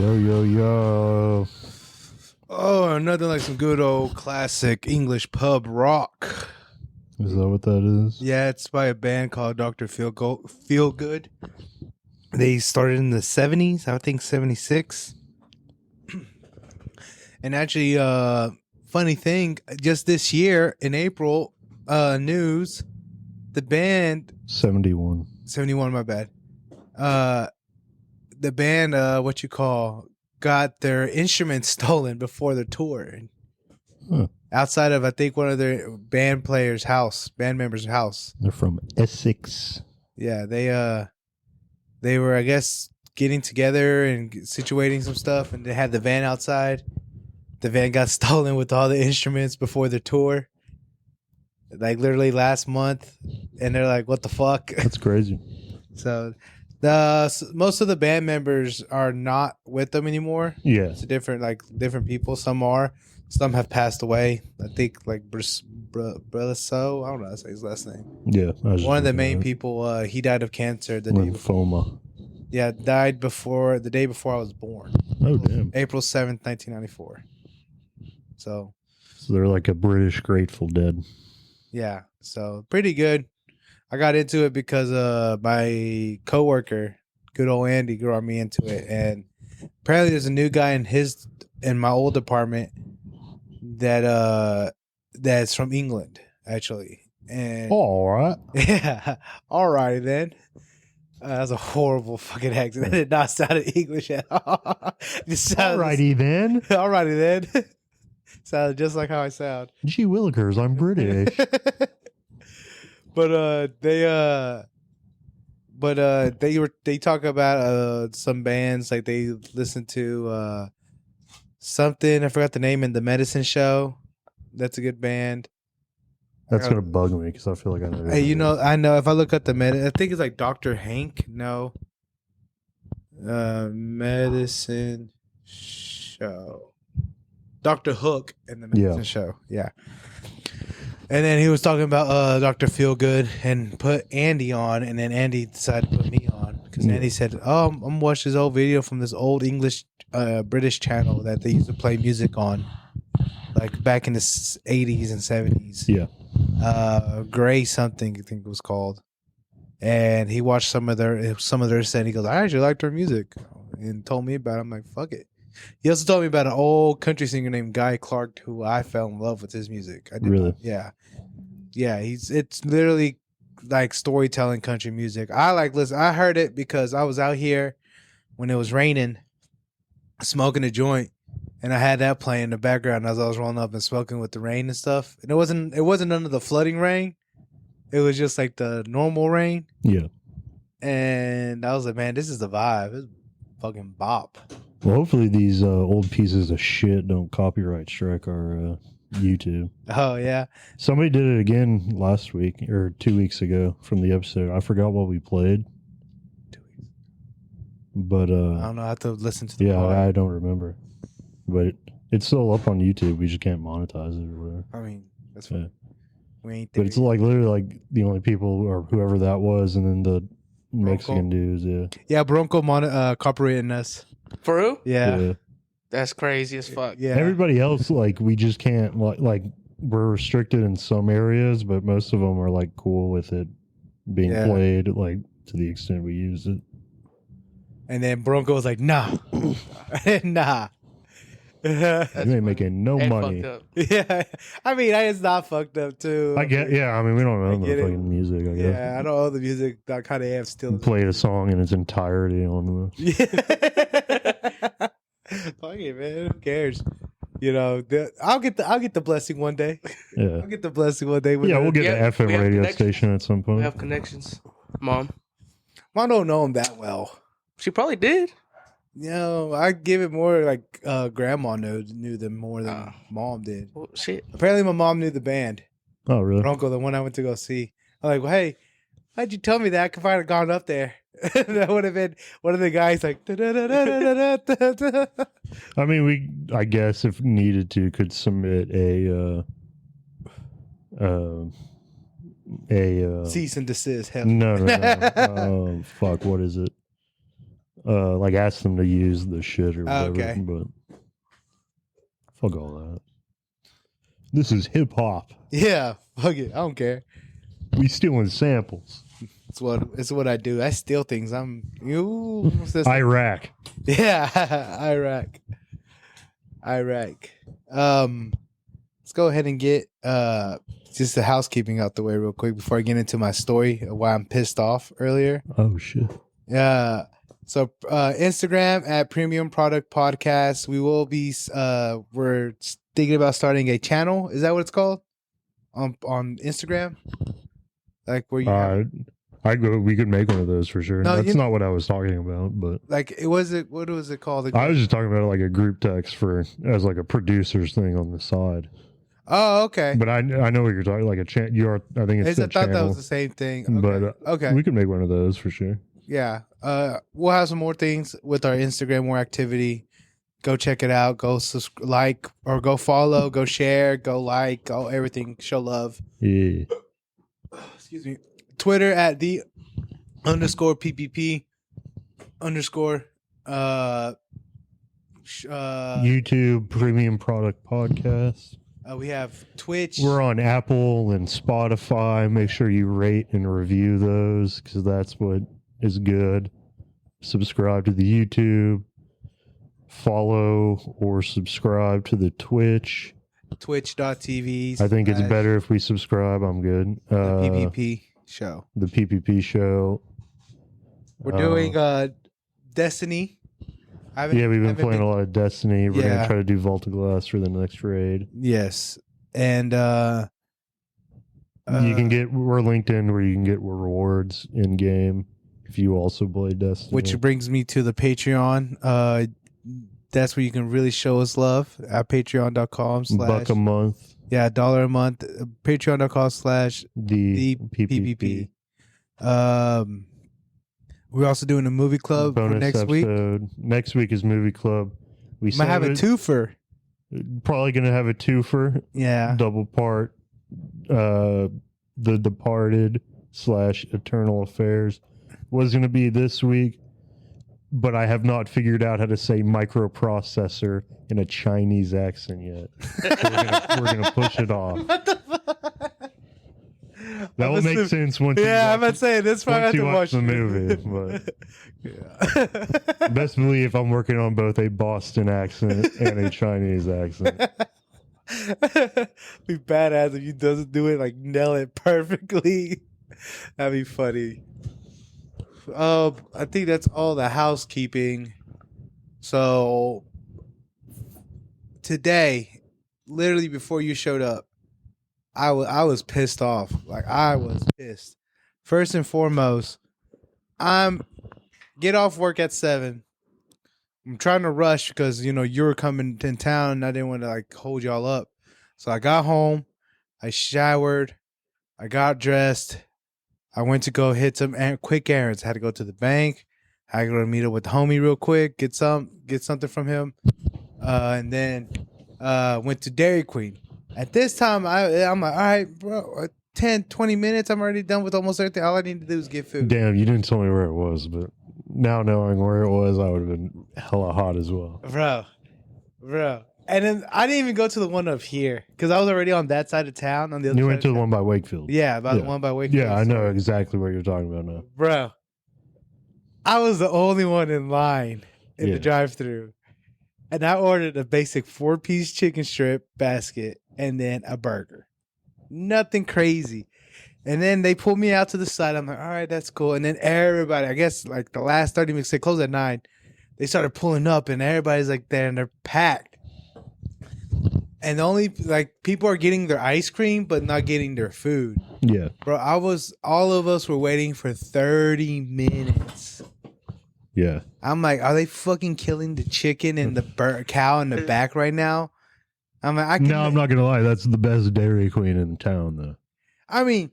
Yo, yo, yo. Oh, nothing like some good old classic English pub rock. Is that what that is? Yeah, it's by a band called Dr. Feelgood. They started in the 70s, I think 76. And actually, funny thing, just this year in April, news, the band 71. 71, my bad. The band, got their instruments stolen before their tour. Huh. Outside of, I think, one of their band members' house. They're from Essex. Yeah, they were, I guess, getting together and situating some stuff, and they had the van outside. The van got stolen with all the instruments before the tour, like literally last month, and they're like, "What the fuck?" That's crazy. So, most of the band members are not with them anymore. Yeah. It's different people. Some are. Some have passed away. I think like Breleso. I don't know how to say his last name. Yeah. One of the main people. He died of cancer the day before. Lymphoma. Yeah, died the day before I was born. Oh, damn. April 7th, 1994. So they're like a British Grateful Dead. yeah, so pretty good. I got into it because my coworker, good old Andy, brought me into it, and apparently there's a new guy in my old apartment that's from England actually. And all right. Yeah, all righty then. That's a horrible fucking accent. That did not sound English at all. Alrighty then. Alrighty then. Sounded just like how I sound. Gee willikers, I'm British. They talk about some bands, like they listen to something, I forgot the name, in the Medicine Show. That's a good band. That's gonna bug me because I feel like I know. Hey, I know if I look at I think it's like Dr. Hank. No. Medicine Show. Dr. Hook in the Medicine Show. Yeah. And then he was talking about Dr. Feelgood and put Andy on, and then Andy decided to put me on because Andy said, "Oh, I'm watching this old video from this old English British channel that they used to play music on, like back in the 80s and 70s." Yeah. Gray something I think it was called, and he watched some of their set. He goes, "I actually liked their music," and told me about it. I'm like, "Fuck it." He also told me about an old country singer named Guy Clark, who I fell in love with his music. I did. Really? Yeah. It's literally like storytelling country music. Listen. I heard it because I was out here when it was raining, smoking a joint. And I had that playing in the background as I was rolling up and smoking with the rain and stuff. And it wasn't none of the flooding rain. It was just like the normal rain. Yeah. And I was like, man, this is the vibe. It's fucking bop. Well, hopefully these old pieces of shit don't copyright strike our YouTube. Oh, yeah. Somebody did it again last week or 2 weeks ago from the episode. I forgot what we played. 2 weeks. But I don't know. I have to listen to the yeah, pod. I don't remember. But it's still up on YouTube. We just can't monetize it or whatever. I mean, that's fine. Yeah. We ain't there. But it's like literally like the only people or whoever that was, and then the Mexican dudes. Yeah. Yeah, Bronco copyrighting us. For real? Yeah. That's crazy as fuck. Yeah. Everybody else, like, we just can't, like, we're restricted in some areas, but most of them are, like, cool with it being played, like, to the extent we use it. And then Bronco was like, nah. Nah. You ain't making no money. Yeah. I mean, it's not fucked up, too. I get, yeah, I mean, we don't own the fucking music, I guess. Yeah, I don't own the music. I kind of have still. Played a song in its entirety on the... Yeah. Fuck it, man. Who cares? You know, I'll get the blessing one day. Yeah. I'll get the blessing one day. We'll get an FM radio station at some point. We have connections. Mom I don't know him that well. She probably did. You know, I give it more like grandma knew them more than mom did. Well, shit. Apparently, my mom knew the band. Oh, really? Bronco, the one I went to go see. I'm like, well, hey, why'd you tell me that? I could have gone up there. That would have been one of the guys like. I mean, I guess if needed to, could submit a cease and desist. Hell. No. Fuck, what is it? like ask them to use the shit or whatever. Okay. But fuck all that. This is hip hop. Yeah, fuck it. I don't care. We stealing samples. It's what I do. I steal things. What's this? Iraq. Yeah, Iraq. Let's go ahead and get just the housekeeping out the way real quick before I get into my story of why I'm pissed off earlier. Oh shit. So Instagram at Premium Product Podcast. We will be we're thinking about starting a channel. Is that what it's called? On Instagram? Like where you we could make one of those for sure. No, that's not what I was talking about, but like what was it called? I was just talking about like a group text as like a producer's thing on the side. Oh, okay. But I know what you're talking like a channel. I think it's I thought that was the same thing. Okay. But okay. We could make one of those for sure. Yeah. We'll have some more things with our Instagram, more activity. Go check it out. Go like or go follow. Go share. Go like. Go everything. Show love. Yeah. Excuse me. Twitter at the _PPP _ YouTube Premium Product Podcast. We have Twitch. We're on Apple and Spotify. Make sure you rate and review those because that's what is good. Subscribe to the YouTube. Follow or subscribe to the Twitch. Twitch.tv. I think it's better if we subscribe. I'm good. The PPP show. The PPP show. We're doing Destiny. We've been playing a lot of Destiny. We're going to try to do Volta Glass for the next raid. Yes. And you can we're linked in where you can get rewards in game if you also play Destiny. Which brings me to the Patreon. That's where you can really show us love at patreon.com/ $1 a month. Yeah, $1 a month. Patreon.com/ the PPP. We're also doing a movie club bonus for next episode. week. Next week is movie club. We might have a twofer. Probably gonna have a twofer. Yeah, double part. The Departed / Eternal Affairs was gonna be this week, but I have not figured out how to say microprocessor in a Chinese accent yet. So we're gonna push it off. What the fuck? That will make sense once. I'm about to say this. Probably once you watch the movie. But best believe I'm working on both a Boston accent and a Chinese accent. Be badass if you doesn't do it like nail it perfectly. That'd be funny. I think that's all the housekeeping. So today, literally before you showed up, I was pissed off. Like I was pissed. First and foremost, get off work at 7. I'm trying to rush because you were coming in town and I didn't want to like hold y'all up. So I got home, I showered, I got dressed, I went to go hit some quick errands. I had to go to the bank, I had to go to meet up with the homie real quick, get something from him, and then went to Dairy Queen. At this time, I'm like, all right, bro, 10, 20 minutes, I'm already done with almost everything. All I need to do is get food. Damn, you didn't tell me where it was, but now knowing where it was, I would have been hella hot as well. Bro. And then I didn't even go to the one up here because I was already on that side of town. On the other you side went to the one by Wakefield. Yeah, the one by Wakefield. Yeah, I know exactly what you're talking about now. Bro, I was the only one in line in the drive-thru. And I ordered a basic 4-piece chicken strip basket and then a burger. Nothing crazy. And then they pulled me out to the side. I'm like, all right, that's cool. And then everybody, I guess like the last 30 minutes, they closed at 9. They started pulling up and everybody's like there and they're packed. And only like people are getting their ice cream, but not getting their food. Yeah. Bro, all of us were waiting for 30 minutes. Yeah. I'm like, are they fucking killing the chicken and the cow in the back right now? I'm like, I'm not gonna lie, that's the best Dairy Queen in town, though. I mean,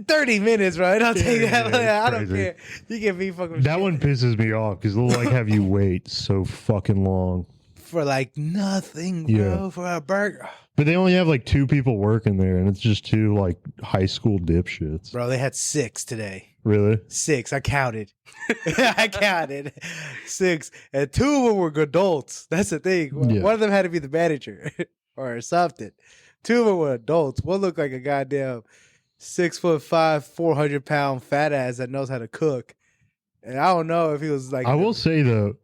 30 minutes, right? I'll take that. I don't crazy. care. You can be fucking. That one pisses me off because they'll like have you wait so fucking long for like nothing, bro. For a burger. But they only have like 2 people working there, and it's just 2 like high school dipshits. Bro, they had 6 today. Really? 6. I counted. I counted 6, and 2 of them were adults. That's the thing. Yeah. One of them had to be the manager or something. 2 of them were adults. One looked like a goddamn 6'5", 400-pound fat ass that knows how to cook. And I don't know if he was like. I will say though,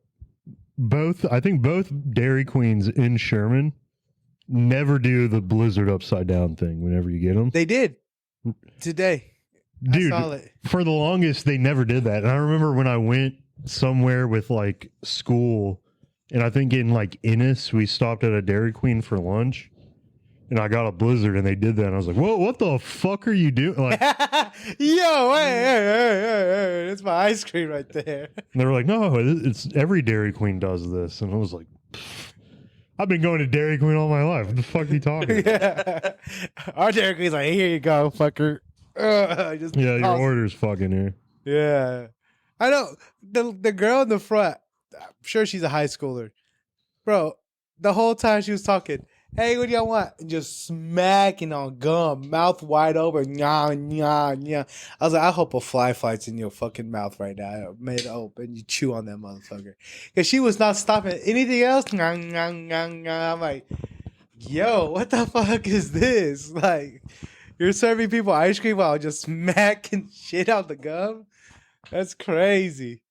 I think both Dairy Queens in Sherman never do the Blizzard upside down thing whenever you get them. They did today. Dude, I saw it. for the longest, they never did that. And I remember when I went somewhere with like school, and I think in like Ennis, we stopped at a Dairy Queen for lunch, and I got a Blizzard, and they did that. And I was like, whoa, what the fuck are you doing? Like, Yo, hey, it's my ice cream right there. and they were like, no, it's every Dairy Queen does this. And I was like, I've been going to Dairy Queen all my life. What the fuck are you talking about? Yeah. Our Dairy Queen's like, here you go, fucker. Just Yeah, your toss- order's fucking here. Yeah. I know. The girl in the front, I'm sure she's a high schooler. Bro, the whole time she was talking, hey, what do y'all want? And just smacking on gum, mouth wide open. Nya, nya, nya. I was like, I hope a fly flies in your fucking mouth right now. Made open. You chew on that motherfucker. Because she was not stopping anything else. Nya, nya, nya, nya. I'm like, yo, what the fuck is this? Like, you're serving people ice cream while just smacking shit out the gum? That's crazy.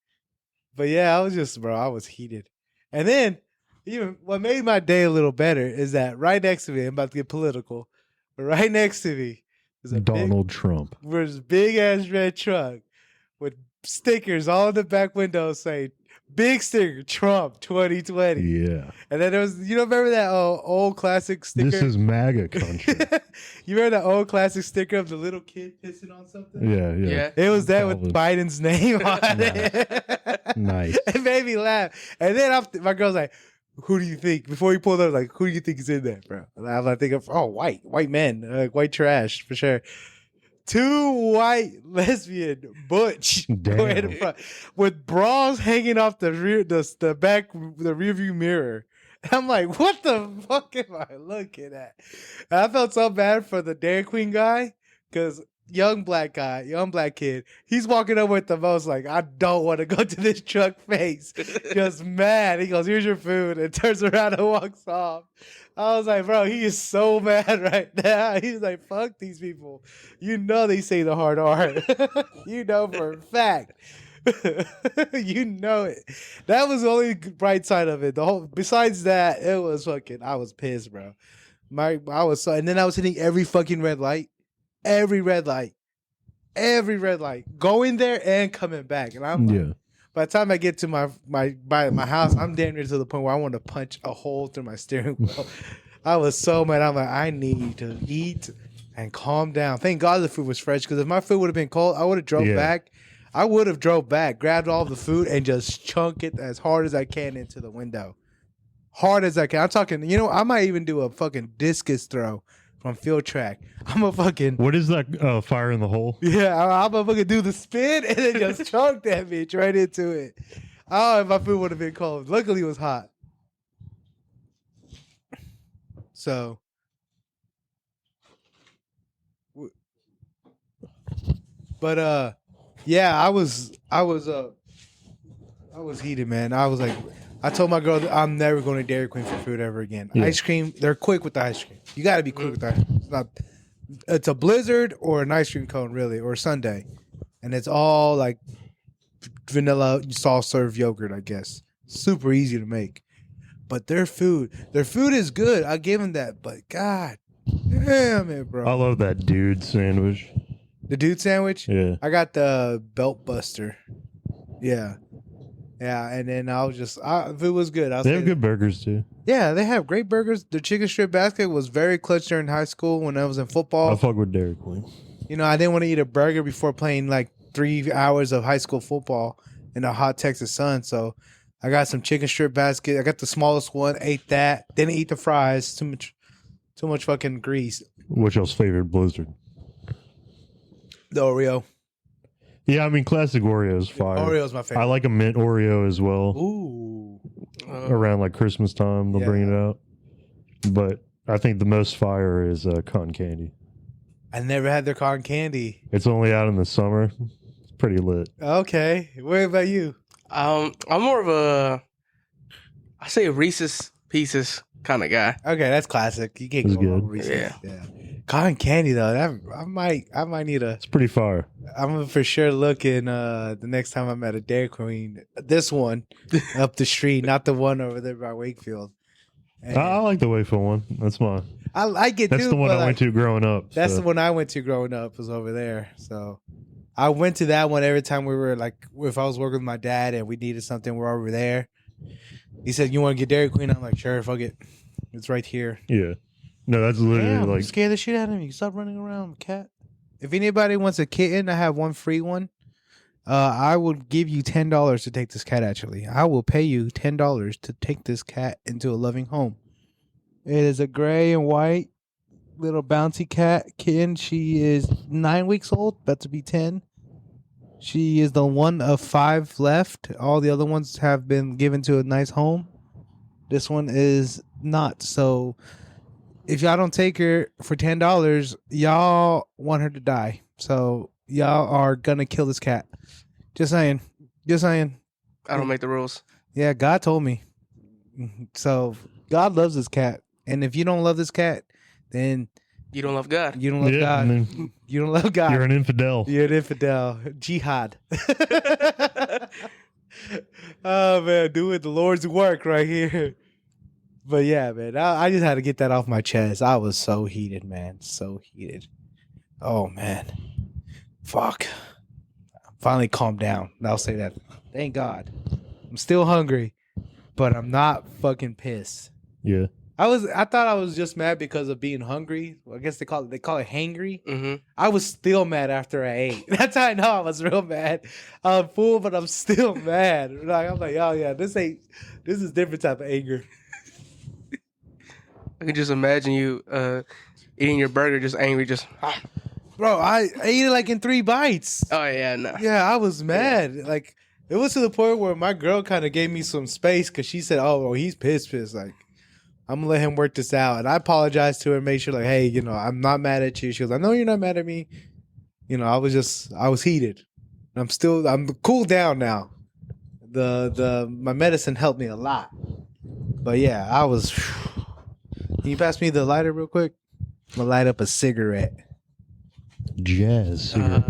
But yeah, I was heated. And then, even what made my day a little better is that right next to me, I'm about to get political, but right next to me is a Donald Trump. big ass red truck with stickers all in the back window saying, big sticker, Trump 2020. Yeah. And then there was, remember that old classic sticker? This is MAGA country. You remember that old classic sticker of the little kid pissing on something? Yeah. It was that with Elvis. Biden's name on it. Nice. It made me laugh. And then my girl's like, who do you think? Before he pulled up, like, who do you think is in there, bro? And I'm like, thinking, white men, white trash for sure. 2 white lesbian butch Damn. in the front with bras hanging off the rear view mirror. I'm like, what the fuck am I looking at? And I felt so bad for the Dairy Queen guy because young black kid, he's walking over with the most like, I don't want to go to this truck face. Just mad. He goes, here's your food, and turns around and walks off. I was like, bro, he is so mad right now. He's like, fuck these people. They say the hard R. For a fact. You know it. That was the only bright side of it. Besides that, it was fucking, I was pissed, bro. And then I was hitting every fucking red light. Every red light. Going there and coming back. And I'm like, by the time I get to my house, I'm damn near to the point where I want to punch a hole through my steering wheel. I was so mad. I'm like, I need to eat and calm down. Thank God the food was fresh, because if my food would have been cold, I would have drove back. I would have drove back, grabbed all the food, and just chunk it as hard as I can into the window. Hard as I can. I'm talking, I might even do a fucking discus throw from field track. I'm a fucking... What is that fire in the hole? Yeah, I'm gonna fucking do the spin and then just chunk that bitch right into it. I don't know if my food would have been cold. Luckily, it was hot. So... But, yeah, I was heated, man. I was like... I told my girl that I'm never going to Dairy Queen for food ever again. Yeah. Ice cream, they're quick with the ice cream. You got to be quick with the ice cream. It's a Blizzard or an ice cream cone, really, or a sundae. And it's all like vanilla soft serve yogurt, I guess. Super easy to make. But their food is good. I give them that. But God damn it, bro. I love that dude sandwich. The dude sandwich? Yeah. I got the belt buster. Yeah. Yeah, and then I was just, if it was good. They have good burgers too. Yeah, they have great burgers. The chicken strip basket was very clutch during high school when I was in football. I fuck with Dairy Queen. I didn't want to eat a burger before playing like 3 hours of high school football in the hot Texas sun. So I got some chicken strip basket. I got the smallest one, ate that. Didn't eat the fries. Too much fucking grease. What's y'all's favorite Blizzard? The Oreo. Yeah, I mean, classic Oreo is fire. Oreo's my favorite. I like a mint Oreo as well. Ooh. Around like Christmas time, they'll bring it out. But I think the most fire is cotton candy. I never had their cotton candy. It's only out in the summer. It's pretty lit. Okay. What about you? I'm more of I say a Reese's Pieces kind of guy. Okay, that's classic. You can't That's go wrong good. with Reese's. Yeah. Cotton candy though, that I might need a. It's pretty far. I'm gonna for sure look in the next time I'm at a Dairy Queen. This one up the street, not the one over there by Wakefield. And I like the Wakefield one. That's mine. I like it That's too. the one but, I went to growing up. That's so. the one I went to growing up. Was over there. So I went to that one every time we were like, if I was working with my dad and we needed something, we're over there. He said, "You want to get Dairy Queen?" I'm like, "Sure, fuck it. It's right here." Yeah. No, that's literally Damn, like scare the shit out of me. Stop running around, cat. If anybody wants a kitten, I have one free one. I will give you $10 to take this cat. Actually, I will pay you $10 to take this cat into a loving home. It is a gray and white little bouncy cat kitten. She is 9 weeks old, about to be 10. She is the one of 5 left. All the other ones have been given to a nice home. This one is not. So if y'all don't take her for $10, y'all want her to die. So y'all are gonna kill this cat. Just saying. Just saying. I don't make the rules. Yeah, God told me. So God loves this cat. And if you don't love this cat, then You don't love God. you don't love God. then You don't love God. you're an infidel. You're an infidel. Jihad. Oh, man. Doing the Lord's work right here. But yeah, man. I just had to get that off my chest. I was so heated, man. So heated. Oh, man. Fuck. Finally calmed down. I'll say that. Thank God. I'm still hungry, but I'm not fucking pissed. Yeah. I thought I was just mad because of being hungry. Well, I guess they call it hangry. Mm-hmm. I was still mad after I ate. That's how I know I was real mad. I'm full, but I'm still mad. Like I'm like, oh yeah, this is different type of anger. I can just imagine you eating your burger, just angry, just. Bro, I ate it like in 3 bites. Oh yeah, no. Yeah, I was mad. Like it was to the point where my girl kind of gave me some space because she said, "Oh, well, he's pissed. Like I'm gonna let him work this out." And I apologized to her, and made sure like, "Hey, I'm not mad at you." She goes, "I know you're not mad at me." I was heated. I'm cooled down now. My medicine helped me a lot. But yeah, I was. Can you pass me the lighter real quick? I'm gonna light up a cigarette. Jazz. I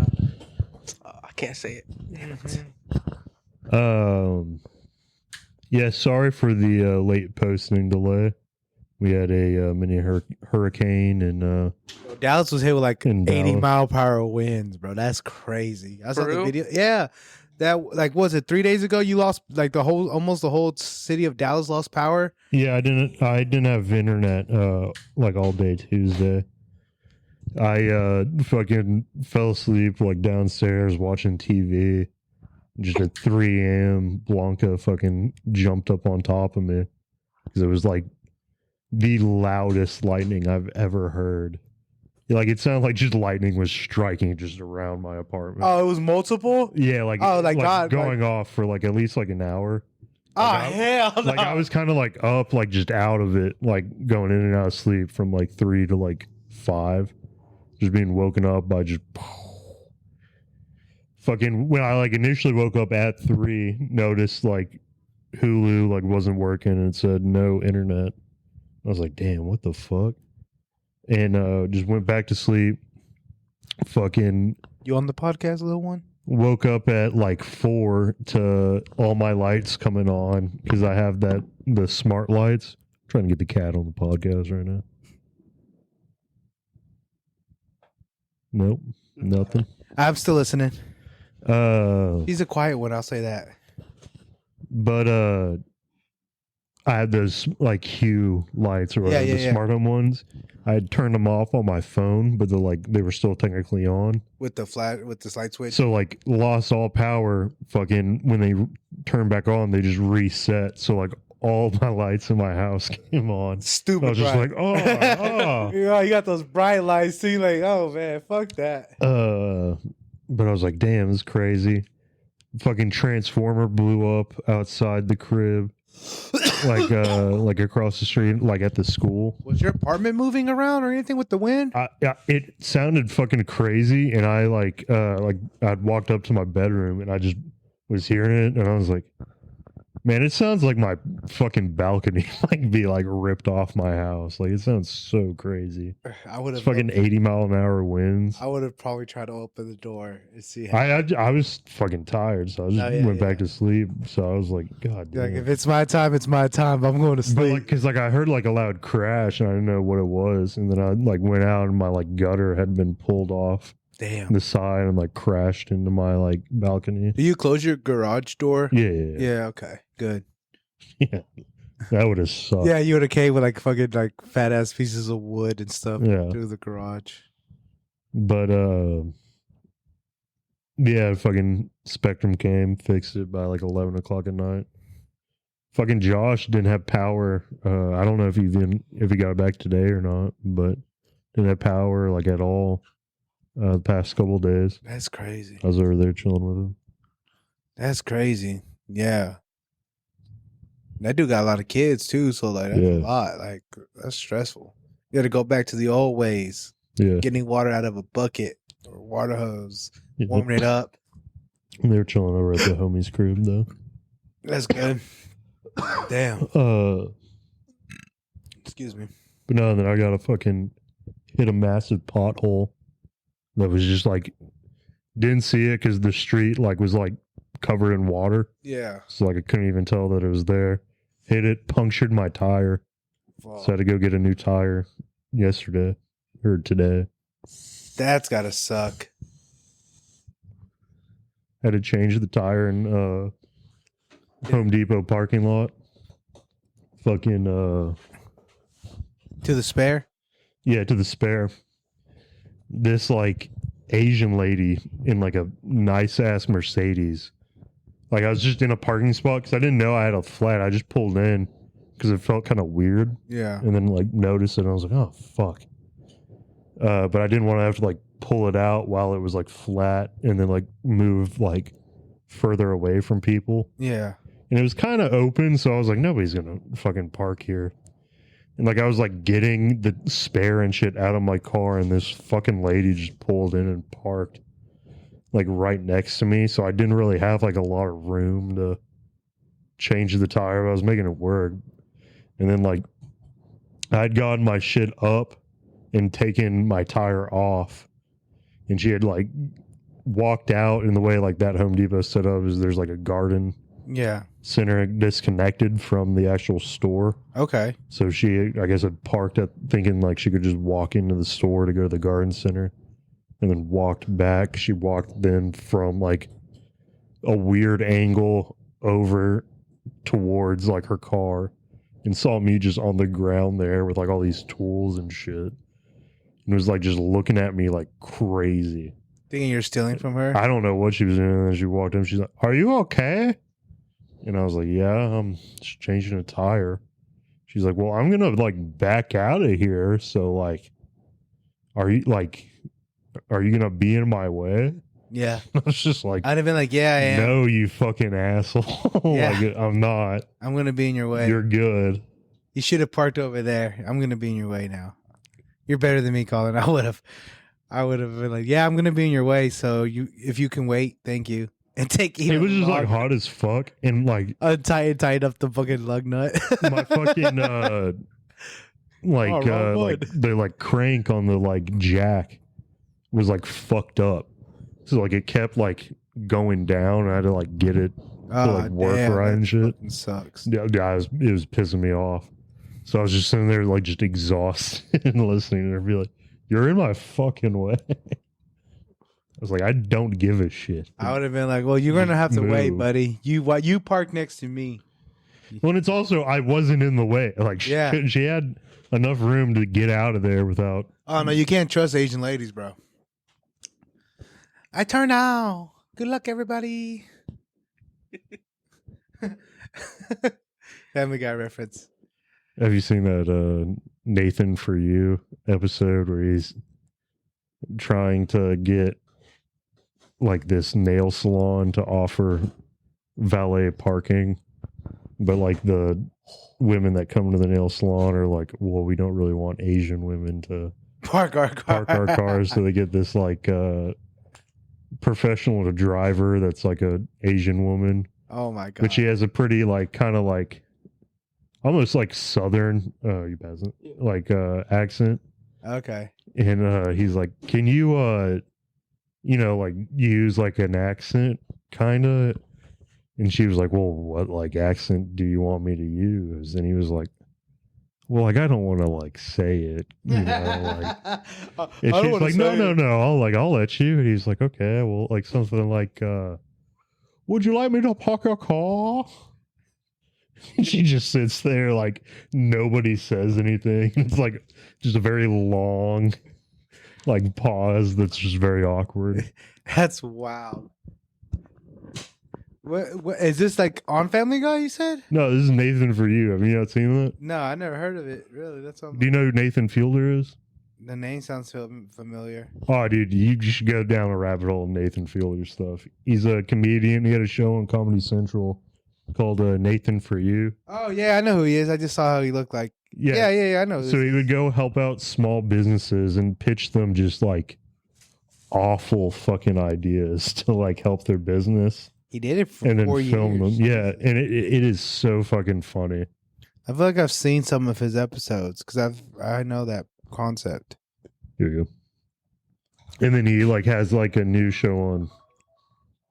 can't say it. Damn it. Yeah, sorry for the late posting delay. We had a mini hurricane and Dallas was hit with like In 80 Dallas. mile per hour winds, bro. That's crazy. I saw For the real? video. Yeah. That like was it 3 days ago you lost like almost the whole city of Dallas lost power? yeah, I didn't have internet like all day Tuesday. I fucking fell asleep like downstairs watching TV. Just at 3 a.m. Blanca fucking jumped up on top of me because it was like the loudest lightning I've ever heard. Like it sounded like just lightning was striking just around my apartment. Oh, it was multiple? Yeah, like Oh, like God, going off for like at least like an hour. Oh, hell no. Like I was kind of like up, like just out of it, like going in and out of sleep from like 3 to like 5, just being woken up by just fucking. When I like initially woke up at 3, noticed like Hulu like wasn't working and it said no internet. I was like, damn, what the fuck? And just went back to sleep. Fucking You on the podcast, little one? woke up at like 4 to all my lights coming on because I have the smart lights. I'm trying to get the cat on the podcast right now. Nope, nothing. I'm still listening. Uh, He's a quiet one, I'll say that. but I had those like Hue lights or whatever, the smart home ones. I had turned them off on my phone, but they were still technically on. With the light switch. So like lost all power. Fucking when they turn back on, they just reset. So like all my lights in my house came on. Stupid. I was just bright. like, oh. Yeah, you got those bright lights too. Like, oh man, fuck that. But I was like, damn, this is crazy. Fucking transformer blew up outside the crib. like across the street, like at the school. Was your apartment moving around or anything with the wind? It sounded fucking crazy, and I I'd walked up to my bedroom and I just was hearing it, and I was like, man, it sounds like my fucking balcony like be like ripped off my house. Like it sounds so crazy. I would It's have fucking 80-mile-an-hour winds. I would have probably tried to open the door and see. I was fucking tired, so I just went back to sleep. So I was like, God damn. Like, if it's my time, it's my time. I'm going to sleep. Because I heard like a loud crash and I didn't know what it was, and then I like went out and my like gutter had been pulled off Damn. the side and like crashed into my like balcony. Do you close your garage door? Yeah. Yeah. Okay. Good. Yeah. That would have sucked. Yeah, you would have came with like fucking like fat ass pieces of wood and stuff Yeah. through the garage. But yeah, fucking Spectrum came, fixed it by like 11 o'clock at night. Fucking Josh didn't have power. I don't know if he got it back today or not, but didn't have power like at all the past couple of days. That's crazy. I was over there chilling with him. That's crazy. Yeah. That dude got a lot of kids too, so like that's a lot. Like that's stressful. You got to go back to the old ways. Yeah. Getting water out of a bucket or water hose, warming it up. They were chilling over at the homie's crib though. That's good. Damn. Excuse me. But no, then I got to fucking hit a massive pothole that was just like, didn't see it because the street like was like covered in water. Yeah. So like I couldn't even tell that it was there. Hit it, punctured my tire. Wow. So I had to go get a new tire yesterday or today. That's gotta suck. Had to change the tire in Home Depot parking lot. Fucking To the spare? yeah, to the spare. This like Asian lady in like a nice ass Mercedes. Like I was just in a parking spot because I didn't know I had a flat. I just pulled in because it felt kind of weird. Yeah. And then like noticed it and I was like, oh fuck. But I didn't want to have to like pull it out while it was like flat and then like move like further away from people. Yeah. And it was kind of open, so I was like, nobody's gonna fucking park here. And like I was like getting the spare and shit out of my car, and this fucking lady just pulled in and parked like right next to me. So I didn't really have like a lot of room to change the tire. But I was making it work. And then like I'd gotten my shit up and taken my tire off, and she had like walked out in the way like that Home Depot set up is there's like a garden center disconnected from the actual store. Okay. So she, I guess, had parked at thinking like she could just walk into the store to go to the garden center and then walked back. She walked then from like a weird angle over towards like her car and saw me just on the ground there with like all these tools and shit. And was like just looking at me like crazy. Thinking you're stealing from her? I don't know what she was doing. And then she walked in. She's like, "Are you okay?" And I was like, "Yeah, I'm just changing a tire." She's like, "Well, I'm gonna like back out of here. So like, are you gonna be in my way?" Yeah. I was just like, I'd have been like, "Yeah, I am." "No, you fucking asshole." Yeah. Like, I'm not. I'm gonna be in your way. You're good. You should have parked over there. I'm gonna be in your way now. You're better than me, Colin. I would have been like, "Yeah, I'm gonna be in your way. So if you can wait, thank you." And take even It was just like longer. hot as fuck, and like Tied up the fucking lug nut. my fucking like the like crank on the like jack was like fucked up, so like it kept like going down. I had to like get it to like work right and shit. Sucks. Yeah, it was pissing me off. So I was just sitting there like just exhausted and listening to her be like, "You're in my fucking way." I was like, I don't give a shit. I would have been like, "Well, you're gonna have to wait, Move. buddy. You park next to me." Well, and it's also I wasn't in the way. Like she had enough room to get out of there without. Oh no, you can't trust Asian ladies, bro. I turn now. Good luck, everybody. Family Guy reference. Have you seen that Nathan For You episode where he's trying to get like this nail salon to offer valet parking but like the women that come to the nail salon are like, well, we don't really want Asian women to Park our cars, so they get this like professional driver that's like a Asian woman, Oh my god! but she has a pretty like kind of like almost like southern you peasant like accent. Okay. And he's like, can you like use like an accent kind of? And she was like, well, what like accent do you want me to use? And he was like, well, like I don't want to like say it, like. And she's like, no, I'll let you. And he's like, okay, well, like something like, would you like me to park your car? And she just sits there like nobody says anything. It's like just a very long like pause that's just very awkward. That's wild. What is this like on Family Guy? You said? No, this is Nathan for You. Have you not seen that? No, I never heard of it. Really, that's on. Do you know who Nathan Fielder is? The name sounds familiar. Oh, dude, you should go down a rabbit hole of Nathan Fielder stuff. He's a comedian. He had a show on Comedy Central called Nathan for You. Oh yeah, I know who he is. I just saw how he looked like. Yeah, I know. So he would go help out small businesses and pitch them just like awful fucking ideas to like help their business. He did it for and then 4 film years. them. Yeah, and it is so fucking funny. I feel like I've seen some of his episodes because I know that concept. Here you go. And then he like has like a new show on.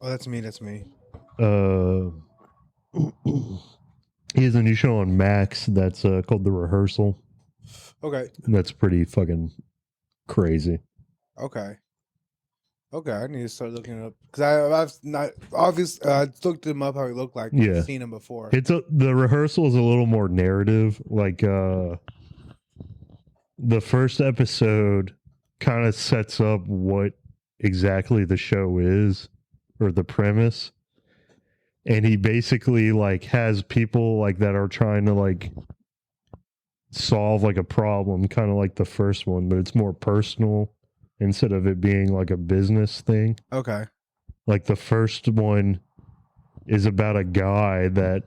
Oh, that's me. That's me. He has a new show on Max that's called The Rehearsal. Okay. That's pretty fucking crazy. Okay. I need to start looking it up because I've not obviously I looked him up how he looked like. Yeah, I've seen him before. The Rehearsal is a little more narrative. Like the first episode kind of sets up what exactly the show is or the premise, and he basically like has people like that are trying to like solve like a problem, kind of like the first one, but it's more personal instead of it being like a business thing. Okay. Like the first one is about a guy that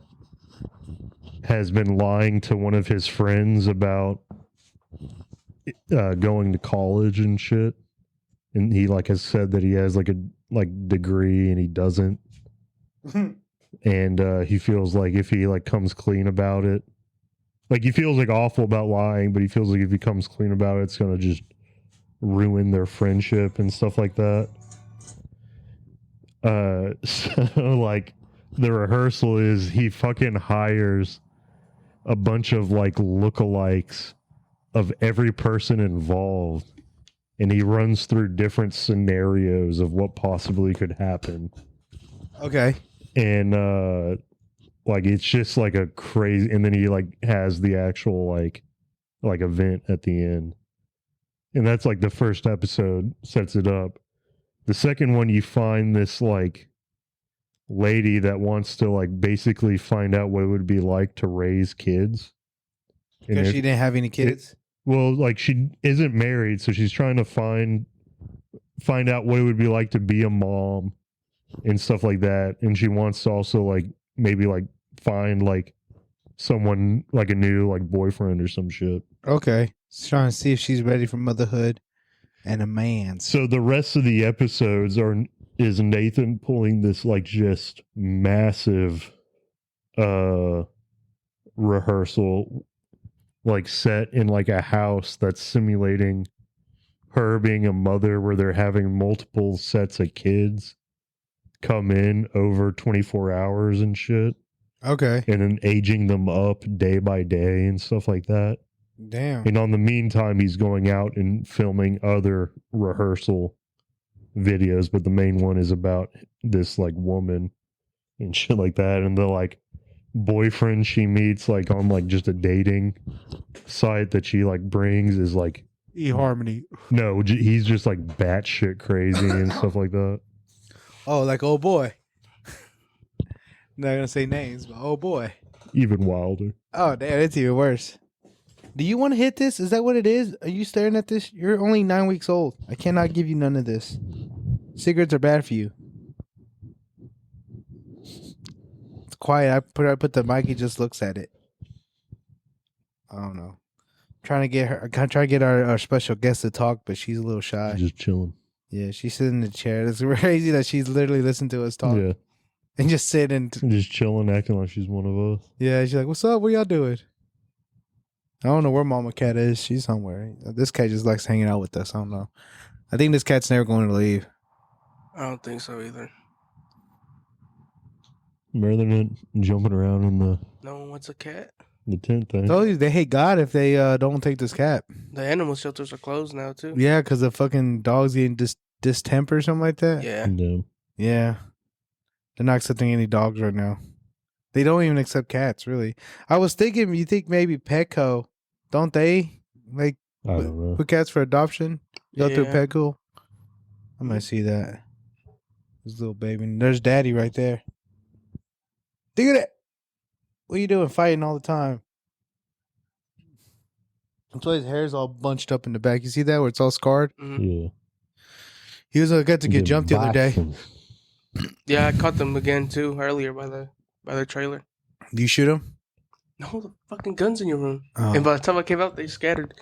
has been lying to one of his friends about going to college and shit. And he like has said that he has like a degree and he doesn't. And he feels like if he like comes clean about it, like he feels like awful about lying, but he feels like if he comes clean about it, it's going to just ruin their friendship and stuff like that. So like the rehearsal is he fucking hires a bunch of like lookalikes of every person involved, and he runs through different scenarios of what possibly could happen. Okay. And like it's just like a crazy, and then he like has the actual like event at the end. And that's like the first episode sets it up. The second one, you find this like lady that wants to like basically find out what it would be like to raise kids. Because she didn't have any kids? Well, like she isn't married, so she's trying to find out what it would be like to be a mom and stuff like that. And she wants to also like maybe like find like someone like a new like boyfriend or some shit. Okay. Just trying to see if she's ready for motherhood and a man. So the rest of the episodes is Nathan pulling this like just massive rehearsal like set in like a house that's simulating her being a mother, where they're having multiple sets of kids come in over 24 hours and shit. Okay. And then aging them up day by day and stuff like that. Damn. And on the meantime, he's going out and filming other rehearsal videos, but the main one is about this like woman and shit like that. And the like boyfriend she meets like on like just a dating site that she like brings is like eHarmony. No, he's just like batshit crazy and stuff like that. Oh, like oh boy. Not gonna say names, but oh boy. Even wilder. Oh damn, it's even worse. Do you want to hit this? Is that what it is? Are you staring at this? You're only 9 weeks old. I cannot give you none of this. Cigarettes are bad for you. It's quiet. I put the mic. He just looks at it. I don't know. Trying to get her. I'm trying to get our special guest to talk, but she's a little shy. Just chilling. Yeah, she's sitting in the chair. It's crazy that she's literally listening to us talk. Yeah. And just sitting. Just chilling, acting like she's one of us. Yeah, she's like, "What's up? What y'all doing?" I don't know where Mama Cat is. She's somewhere. This cat just likes hanging out with us. I don't know. I think this cat's never going to leave. I don't think so either. Rather than jumping around in No one wants a cat. the tent thing. I told you they hate God if they don't take this cat. The animal shelters are closed now too. Yeah, because the fucking dog's getting distemper or something like that. Yeah. No. Yeah. They're not accepting any dogs right now. They don't even accept cats, really. I was thinking, you think maybe Petco, don't they like I don't know. put cats for adoption? Go through Yeah. Petco. I might see that. This little baby. And there's Daddy right there. Look at it. What are you doing? Fighting all the time. That's why his hair's all bunched up in the back. You see that where it's all scarred? Mhm. Yeah. He was got to get jumped the other day. Bison. Yeah, I caught them again too earlier by the trailer. Do you shoot him? No, the fucking guns in your room. Oh, And by the time I came out, they scattered.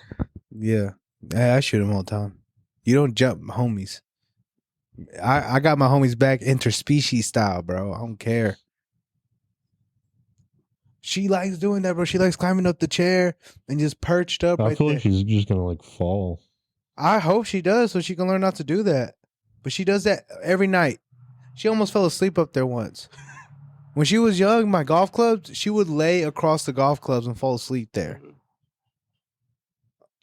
yeah. I shoot him all the time. You don't jump homies. I got my homies back interspecies style, bro. I don't care. She likes doing that, bro. She likes climbing up the chair and just perched up I right feel there. like she's just gonna like fall. I hope she does so she can learn not to do that. But she does that every night. She almost fell asleep up there once. When she was young, my golf clubs, she would lay across the golf clubs and fall asleep there.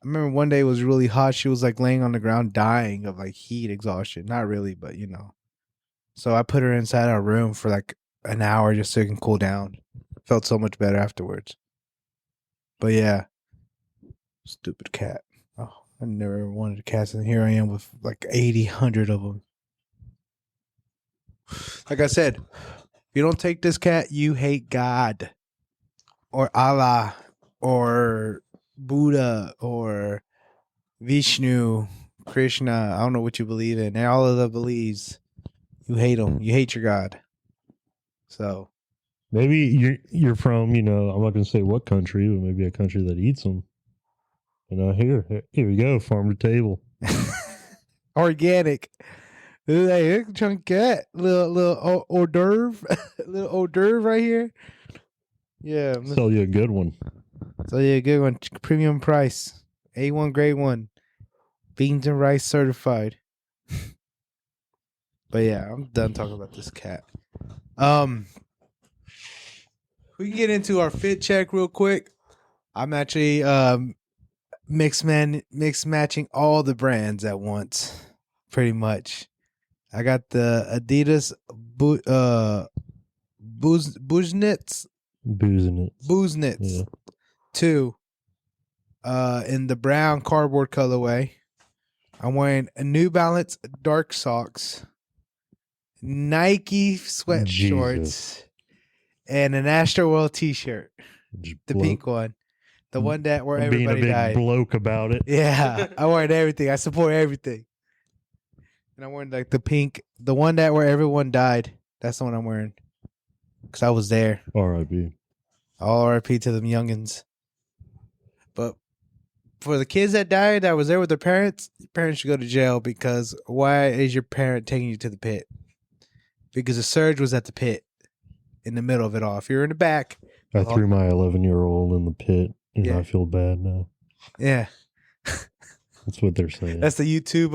I remember one day it was really hot. She was like laying on the ground dying of like heat exhaustion. Not really, but you know. So I put her inside our room for like an hour just so it can cool down. Felt so much better afterwards. But yeah. Stupid cat. Oh, I never wanted a cat, and here I am with like 80, 100 of them. Like I said, if you don't take this cat, you hate God. Or Allah. Or Buddha. Or Vishnu. Krishna. I don't know what you believe in. And all of the beliefs. You hate them. You hate your God. So. Maybe you're from, I'm not gonna say what country, but maybe a country that eats them. Here we go, farm to table. Organic. Hey, chunk cat. Little hors d'oeuvre. Little hors d'oeuvre right here. Yeah. Sell you a good one. So yeah, good one. Premium price. A1 grade 1. Beans and rice certified. But yeah, I'm done talking about this cat. We can get into our fit check real quick. I'm actually mix matching all the brands at once, pretty much. I got the Adidas Booznits. Yeah. 2 in the brown cardboard colorway. I'm wearing a New Balance dark socks, Nike sweat shorts, and an Astroworld t-shirt. The pink one. The one that where everybody being a big died. bloke about it. Yeah, I wear everything. I support everything. And I'm wearing like the pink, the one that where everyone died. That's the one I'm wearing. Because I was there. R.I.P. All R.I.P. to them youngins. But for the kids that died that was there with their parents should go to jail because why is your parent taking you to the pit? Because the surge was at the pit in the middle of it all. If you're in the back. I threw my 11-year-old in the pit and Yeah. I feel bad now. Yeah. That's what they're saying. That's the YouTube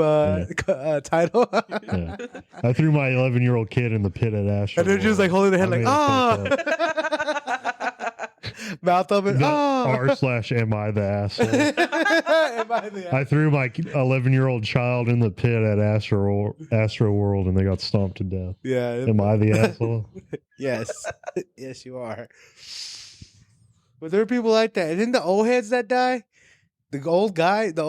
title. Yeah. I threw my 11-year-old kid in the pit at Asheville. And they're just like holding their head I like, made oh. it fucked Mouth open. The Oh. r/am I the asshole? Am I the I threw my 11-year-old child in the pit at Astro World and they got stomped to death. Yeah. Am I the asshole? Yes. Yes, you are. But there are people like that. And then the old heads that die, the old guy, I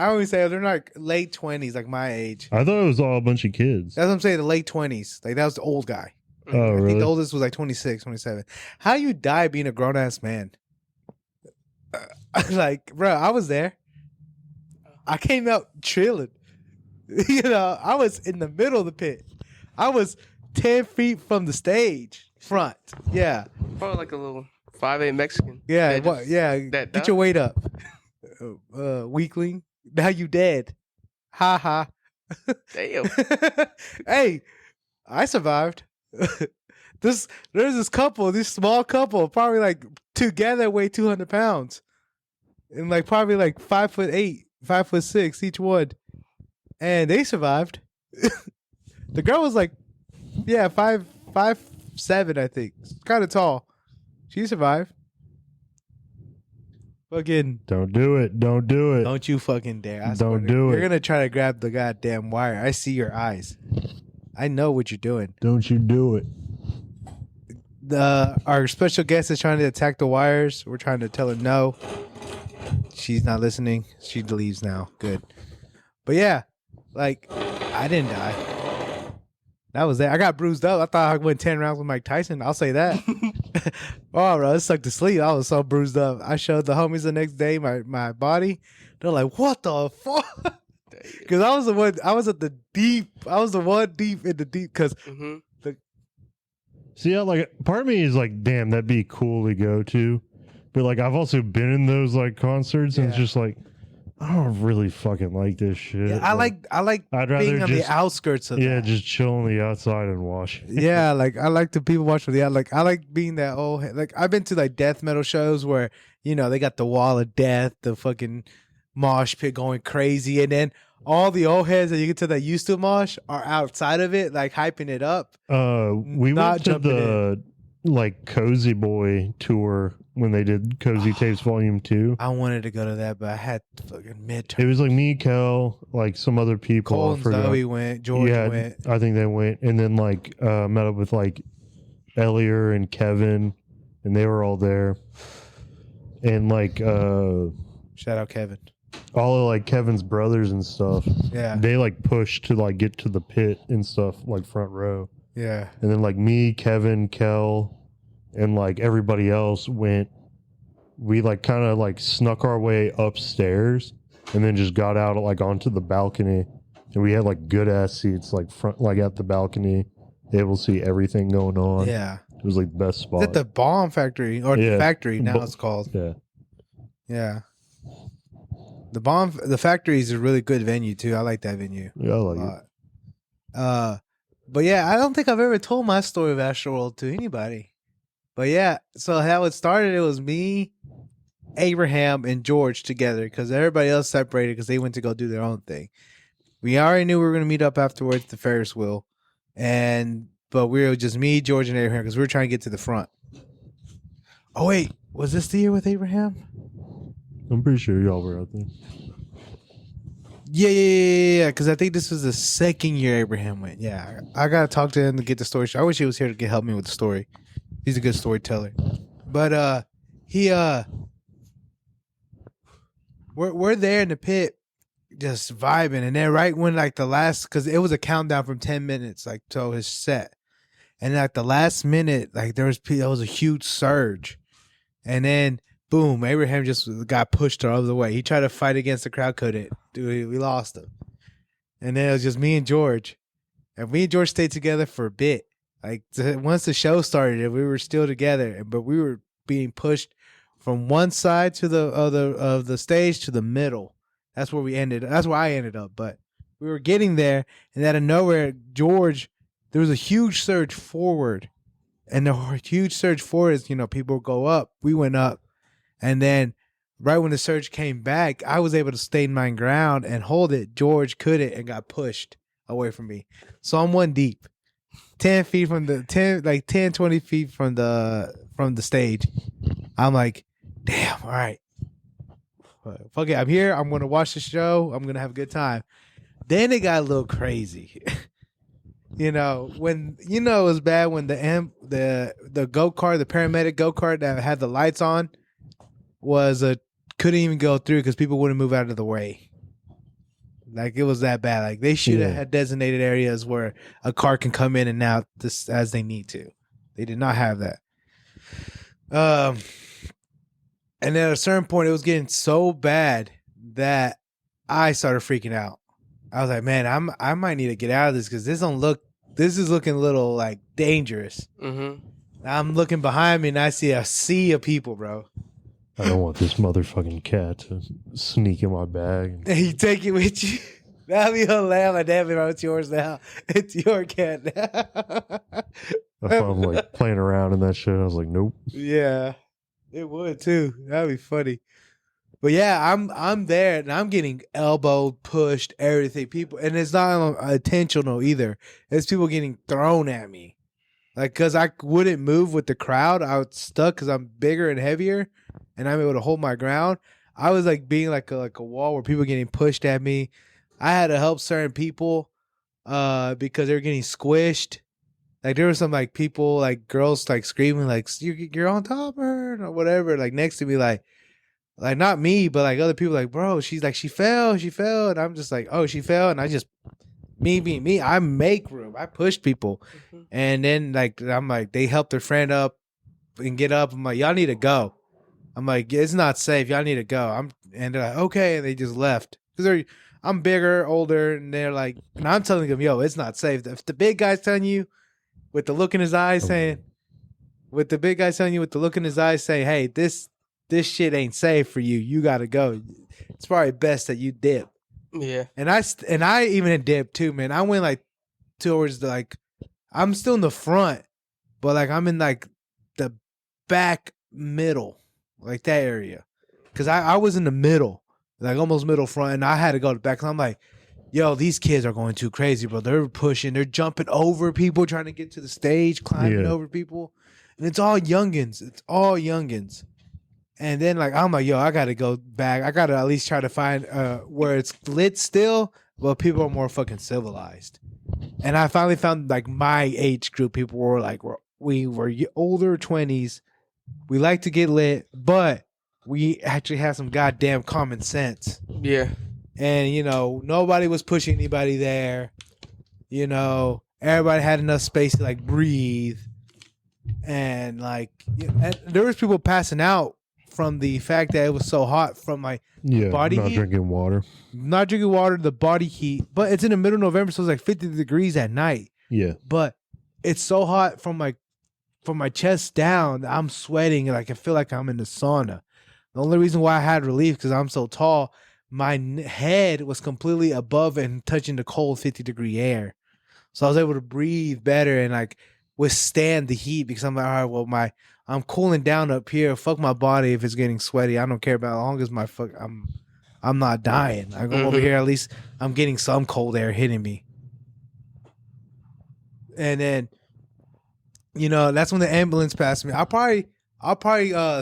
always say they're like late 20s, like my age. I thought it was all a bunch of kids. That's what I'm saying, the late 20s. Like that was the old guy. Oh, I think really? the oldest was like 26, 27. How you die being a grown ass man? Like, bro, I was there. I came out chilling. I was in the middle of the pit. I was 10 feet from the stage. front. Yeah. Probably like a little 5'8" Mexican. Yeah. That What? just- Yeah. that Get your weight up, weakling. Now you dead. Ha ha. Damn. Hey, I survived. There's this couple, this small couple, probably like together weigh 200 pounds, and like probably like 5'8", 5'6" each one, and they survived. The girl was like, yeah, 5'7", I think, kind of tall. She survived. Fucking Don't do it. Don't do it. don't you fucking dare! I Don't swear to- do You're it. gonna try to grab the goddamn wire. I see your eyes. I know what you're doing. Don't you do it. Our special guest is trying to attack the wires. We're trying to tell her no. She's not listening. She leaves now. Good. But yeah, like I didn't die. That was it. I got bruised up. I thought I went 10 rounds with Mike Tyson. I'll say that. Oh, bro, it sucked to sleep. I was so bruised up. I showed the homies the next day my body. They're like, "What the fuck?" Because I was the one. I was at the deep. I was the one deep in the deep. Because Mm-hmm. See, like, part of me is like, damn, that'd be cool to go to. But, like, I've also been in those, like, concerts, and it's Yeah. just like, I don't really fucking like this shit. yeah, I like I'd rather being on just, the outskirts of yeah, that. just chill on the outside and watch. Yeah, like I like the people watch for the like I like being that old like I've been to like death metal shows where they got the wall of death, the fucking mosh pit going crazy, and then all the old heads that you get to that used to mosh are outside of it, like hyping it up. We Not went to jumping the, like, Cozy Boy tour when they did Cozy Tapes Volume 2. I wanted to go to that, but I had fucking It midterm. was like me, Kel, like, some other people. Cole I and forgot. Zoe went, George yeah, went. I think they went, and then like met up with like Ellier and Kevin, and they were all there, and like Shout out Kevin. all of like Kevin's brothers and stuff. Yeah, They like pushed to like get to the pit and stuff, like front row, yeah. and then like me, Kevin, Kel, and like everybody else went. We like kind of like snuck our way upstairs, and then just got out like onto the balcony. And we had like good ass seats, like front, like at the balcony, able to see everything going on. Yeah. It was like the best Is spot. that the Bomb Factory or the Yeah. Factory now Bo- it's called? Yeah. Yeah. The Factory is a really good venue too. I like that venue. Yeah, I like a it. lot. But yeah, I don't think I've ever told my story of Astroworld to anybody. But yeah, so how it started, it was me, Abraham, and George together because everybody else separated because they went to go do their own thing. We already knew we were going to meet up afterwards at the Ferris wheel, but we were just me, George, and Abraham because we were trying to get to the front. Oh wait, was this the year with Abraham? I'm pretty sure y'all were out there. Yeah. Because I think this was the second year Abraham went. Yeah, I gotta talk to him to get the story. I wish he was here to help me with the story. He's a good storyteller. But we're there in the pit, just vibing, and then right when like the last, because it was a countdown from 10 minutes, like to his set, and at the last minute, like there was a huge surge, and then boom, Abraham just got pushed the other way. He tried to fight against the crowd, couldn't. Dude, we lost him. And then it was just me and George. And me and George stayed together for a bit. Like once the show started, we were still together, but we were being pushed from one side to the other of the stage to the middle. That's where we ended. That's where I ended up. But we were getting there, and out of nowhere, George, there was a huge surge forward. And the huge surge forward is, people go up. We went up. And then right when the surge came back, I was able to stay my ground and hold it. George couldn't and got pushed away from me. So I'm one deep. 10 feet from 20 feet from the stage. I'm like, damn, all right. Fuck it, I'm here. I'm going to watch the show. I'm going to have a good time. Then it got a little crazy. It was bad when the go-kart, the paramedic go-kart that had the lights on couldn't even go through because people wouldn't move out of the way. Like it was that bad. Like they should have had designated areas where a car can come in and out as they need to. They did not have that. And then at a certain point, it was getting so bad that I started freaking out. I was like, man, I might need to get out of this because this is looking a little like dangerous. Mm-hmm. I'm looking behind me and I see a sea of people, bro. I don't want this motherfucking cat to sneak in my bag. And you take it with you. That'd be hilarious. Like, damn it, bro, it's yours now. It's your cat now. If I'm like playing around in that shit, I was like, nope. Yeah, it would too. That'd be funny. But yeah, I'm there and I'm getting elbowed, pushed, everything. People, and it's not intentional either. It's people getting thrown at me, like because I wouldn't move with the crowd. I was stuck because I'm bigger and heavier, and I'm able to hold my ground. I was like being like a wall where people getting pushed at me. I had to help certain people, because they were getting squished. Like there were some like people, like girls, like screaming, like you're on top of her or whatever, like next to me, like not me, but like other people, like bro, she's like she fell, and I'm just like, oh, she fell, and I just me being me, I make room, I push people, and then like I'm like they help their friend up and get up. I'm like, y'all need to go. I'm like, it's not safe. Y'all need to go. And they're like, okay, and they just left because I'm bigger, older, and they're like, and I'm telling them, yo, it's not safe. If the big guy's telling you with the look in his eyes saying, hey, this shit ain't safe for you. You gotta go. It's probably best that you dip. Yeah. And I even dipped too, man. I went like towards the like, I'm still in the front, but like I'm in like the back middle, like that area, because I was in the middle, like almost middle front, and I had to go to the back. And I'm like, yo, these kids are going too crazy, bro. They're pushing, they're jumping over people, trying to get to the stage, climbing over people, and it's all youngins. And then like I'm like, yo, I gotta go back. I gotta at least try to find where it's lit still, but people are more fucking civilized. And I finally found like my age group. People were like, we were older 20s. We like to get lit, but we actually have some goddamn common sense. Yeah. And nobody was pushing anybody there. Everybody had enough space to like breathe. And like and there was people passing out from the fact that it was so hot from my body heat. Drinking water, the body heat. But it's in the middle of November, so it's like 50 degrees at night. Yeah. But it's so hot from my chest down, I'm sweating and I can feel like I'm in the sauna. The only reason why I had relief because I'm so tall, my head was completely above and touching the cold 50-degree air. So I was able to breathe better and like withstand the heat because I'm like, all right, well, I'm cooling down up here. Fuck my body if it's getting sweaty. I don't care about as long as I'm not dying. I go over here, at least I'm getting some cold air hitting me. And then, that's when the ambulance passed me. I'll probably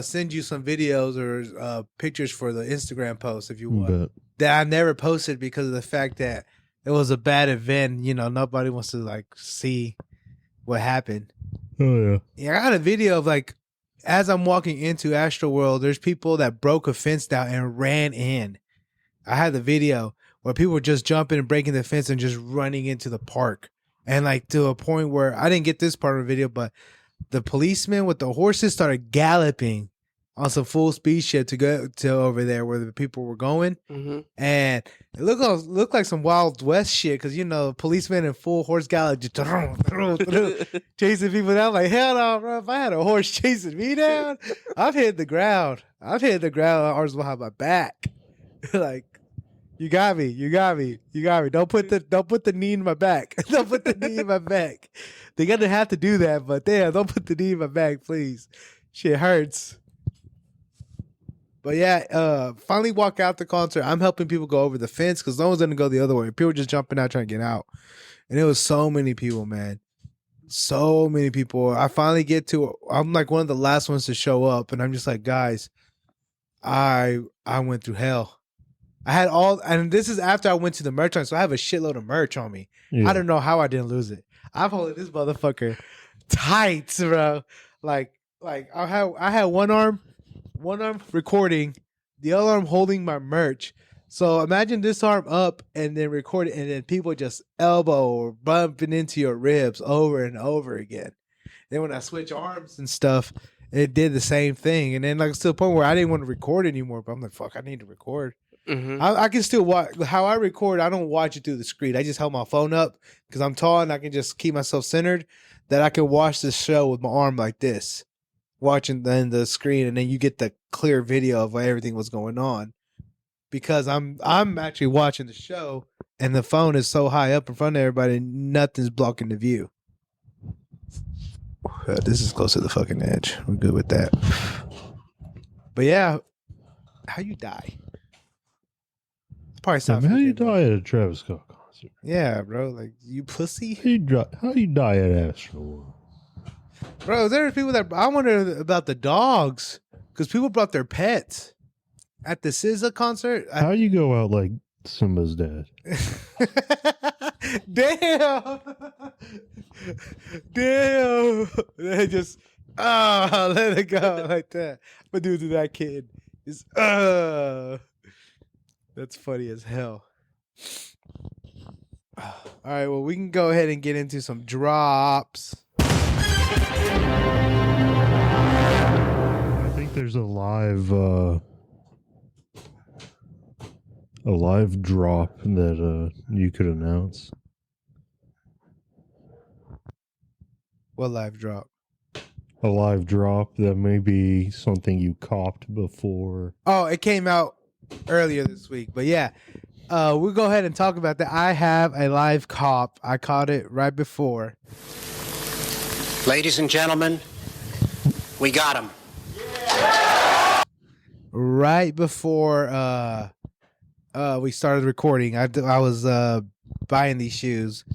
send you some videos or pictures for the Instagram post if you want. That I never posted because of the fact that it was a bad event. Nobody wants to like see what happened. Oh yeah. Yeah, I got a video of like as I'm walking into Astroworld, there's people that broke a fence down and ran in. I had the video where people were just jumping and breaking the fence and just running into the park. And like to a point where I didn't get this part of the video, but the policemen with the horses started galloping on some full speed shit to go to over there where the people were going. Mm-hmm. And it looked like some Wild West shit because, policemen in full horse gallop just chasing people down. Like, hell no, bro. If I had a horse chasing me down, I've hit the ground. Arms behind my back. Like, you got me. Don't put the knee in my back. Don't put the knee in my back. They're going to have to do that, but damn, don't put the knee in my back, please. Shit hurts. But yeah, finally walk out the concert. I'm helping people go over the fence because no one's going to go the other way. People were just jumping out trying to get out. And it was so many people, man. So many people. I finally I'm like one of the last ones to show up. And I'm just like, guys, I went through hell. I had and this is after I went to the merch line, so I have a shitload of merch on me. Yeah. I don't know how I didn't lose it. I'm holding this motherfucker tight, bro. Like I had one arm recording, the other arm holding my merch. So imagine this arm up and then recording, and then people just elbow or bumping into your ribs over and over again. Then when I switch arms and stuff, it did the same thing. And then like to the point where I didn't want to record anymore, but I'm like, fuck, I need to record. Mm-hmm. I can still watch. How I record, I don't watch it through the screen. I just held my phone up because I'm tall and I can just keep myself centered. That I can watch the show with my arm like this, watching the screen, and then you get the clear video of everything was going on. Because I'm actually watching the show, and the phone is so high up in front of everybody, nothing's blocking the view. This is close to the fucking edge. We're good with that. But yeah, how you die? Probably sounds. How you die at a Travis Scott concert? Yeah, bro. Like you pussy. How you die at Astroworld? Bro, there's people that I wonder about the dogs because people brought their pets at the SZA concert. How you go out like Simba's dad? Damn. They just let it go like that. But dude, to that kid is that's funny as hell. All right, well, we can go ahead and get into some drops. I think there's a live drop that you could announce. What live drop? A live drop that may be something you copped before. Oh, it came out earlier this week, but yeah. We'll go ahead and talk about that. I have a live cop. I caught it right before. Ladies and gentlemen, we got him. Right before we started recording, I was buying these shoes.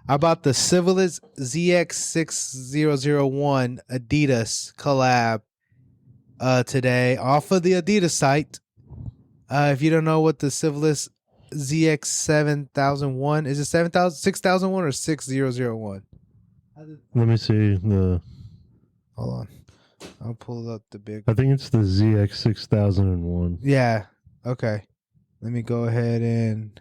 I bought the Civilis ZX6001 Adidas collab today off of the Adidas site. If you don't know what the Civilis ZX7001 is, it 6001 or 6001? Let me see the. Hold on, I'll pull up the big. I think it's the ZX6001. Yeah. Okay. Let me go ahead and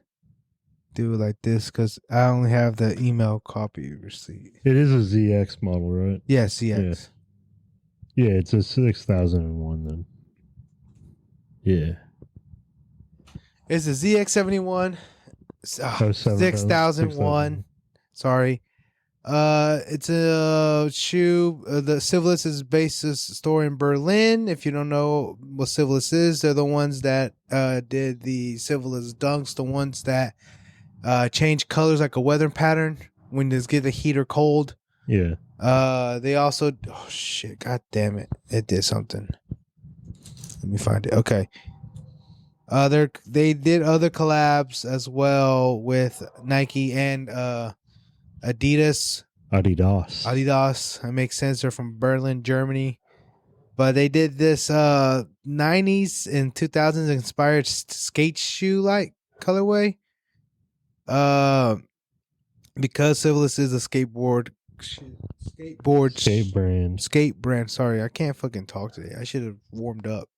do it like this because I only have the email copy receipt. It is a ZX model, right? Yes, ZX. Yeah, it's a 6001 then. Yeah. It's a ZX71. 6001. Sorry. It's a shoe. The Civilis is basis store in Berlin. If you don't know what Civilis is, they're the ones that did the Civilis dunks, the ones that change colors like a weather pattern when it's get the heat or cold. Yeah. They also god damn it. It did something. Let me find it. Okay. They did other collabs as well with Nike and Adidas. That makes sense. They're from Berlin, Germany. But they did this 90s and 2000s inspired skate shoe like colorway. Because Civilis is a skate brand. Sorry, I can't fucking talk today. I should have warmed up.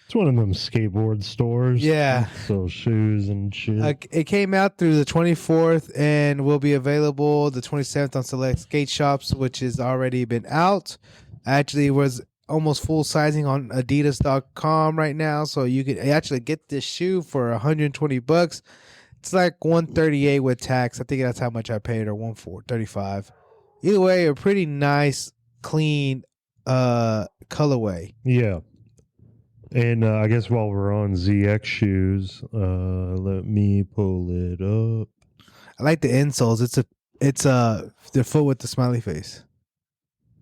It's one of them skateboard stores. Yeah. So shoes and shit. It came out through the 24th and will be available the 27th on select skate shops, which has already been out. Actually, it was almost full sizing on adidas.com right now. So you can actually get this shoe for $120. It's like $138 with tax. I think that's how much I paid, or $135. Either way, a pretty nice, clean colorway. Yeah. And I guess while we're on ZX shoes, let me pull it up. I like the insoles. It's the foot with the smiley face.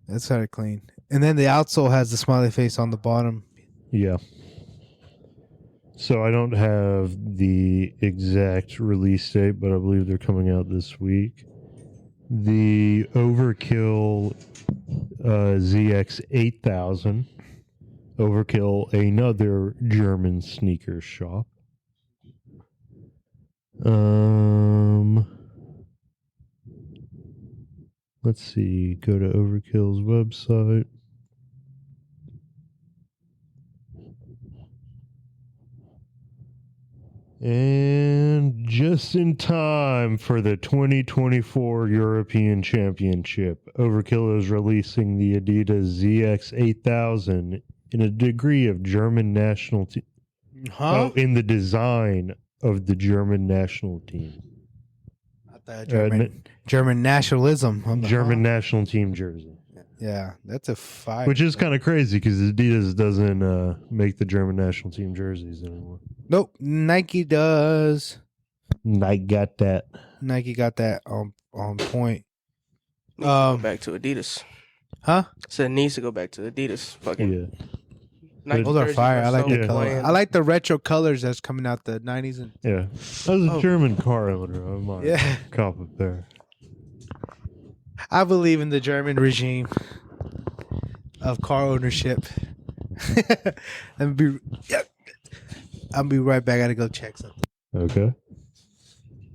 That's kind of clean. And then the outsole has the smiley face on the bottom. Yeah. So I don't have the exact release date, but I believe they're coming out this week. The Overkill ZX 8000. Overkill, another German sneaker shop. Let's see. Go to Overkill's website. And just in time for the 2024 European Championship, Overkill is releasing the Adidas ZX 8000 in a degree of German national Huh? Oh, in the design of the German national team. I thought German nationalism. I'm like, German huh? national team jersey. Yeah, that's a fire. Which is kind of crazy because Adidas doesn't make the German national team jerseys anymore. Nope, Nike does. Nike got that. Nike got that on point. Needs to go back to Adidas. Huh? Said it needs to go back to Adidas. Fucking Yeah. Nike Those are jerseys fire. I like so the color. bland. I like the retro colors that's coming out the 90s. And Yeah. I was a German car owner. I might Yeah. cop a pair. I believe in the German regime of car ownership. I'll be right back. I gotta go check something. Okay.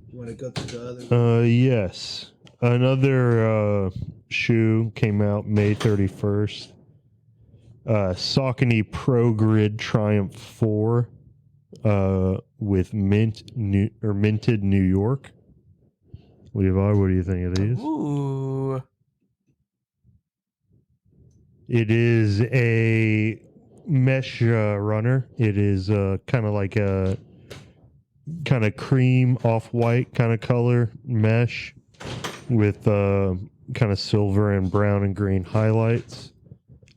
You want to go to the other? Yes. Another shoe came out May 31st. Saucony Pro Grid Triumph 4 with minted New York. Levi, what do you think of these? Ooh. It is a mesh runner. It is kind of like a kind of cream off-white kind of color mesh with kind of silver and brown and green highlights.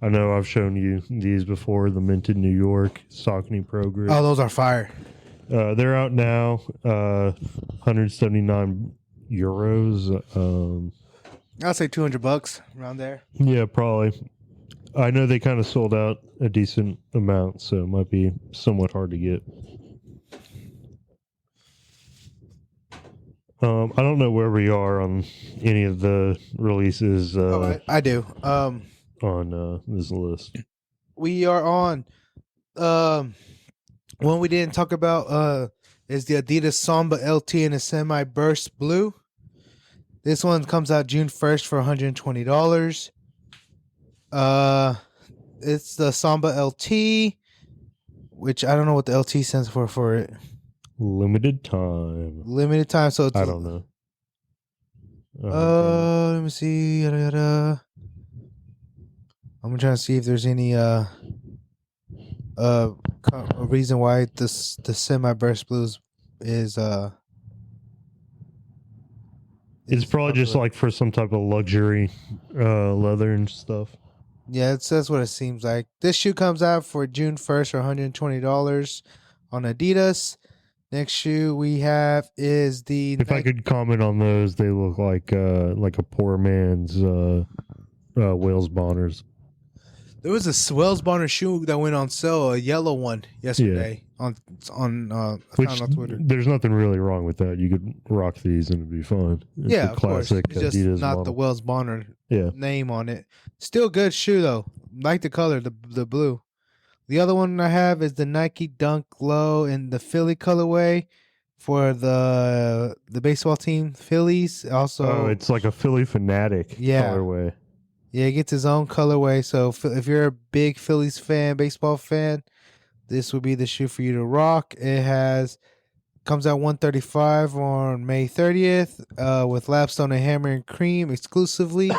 I know I've shown you these before, the minted New York Saucony Pro Grid. Oh, those are fire. They're out now, 179 euros. I'll say $200 around there. Yeah, probably. I know they kind of sold out a decent amount, so it might be somewhat hard to get. I don't know where we are on any of the releases I do. on this list. We are on. One we didn't talk about is the Adidas Samba LT in a semi-burst blue. This one comes out June 1st for $120. It's the Samba LT, which I don't know what the LT stands for it. Limited time. Limited time, so it's I don't know. let me see. I'm gonna try to see if there's any a reason why the semi burst blues is It's probably just like for some type of luxury leather and stuff. Yeah, that's what it seems like. This shoe comes out for June 1st for $120 on Adidas. Next shoe we have is the. If I could comment on those, they look like a poor man's Wales Bonners. There was a Wells Bonner shoe that went on sale, a yellow one yesterday on Which on Twitter. there's nothing really wrong with that. You could rock these and it'd be fun. It's Yeah, a of course. classic It's just Adidas not model. the Wells Bonner Yeah. name on it. Still good shoe though. Like the color, the blue. The other one I have is the Nike Dunk Low in the Philly colorway for the baseball team Phillies. Also, it's like a Philly Fanatic colorway. Yeah, it gets its own colorway. So if you're a big Phillies fan, baseball fan, this would be the shoe for you to rock. It comes out $135 on May 30th with Lapstone and Hammer and Cream exclusively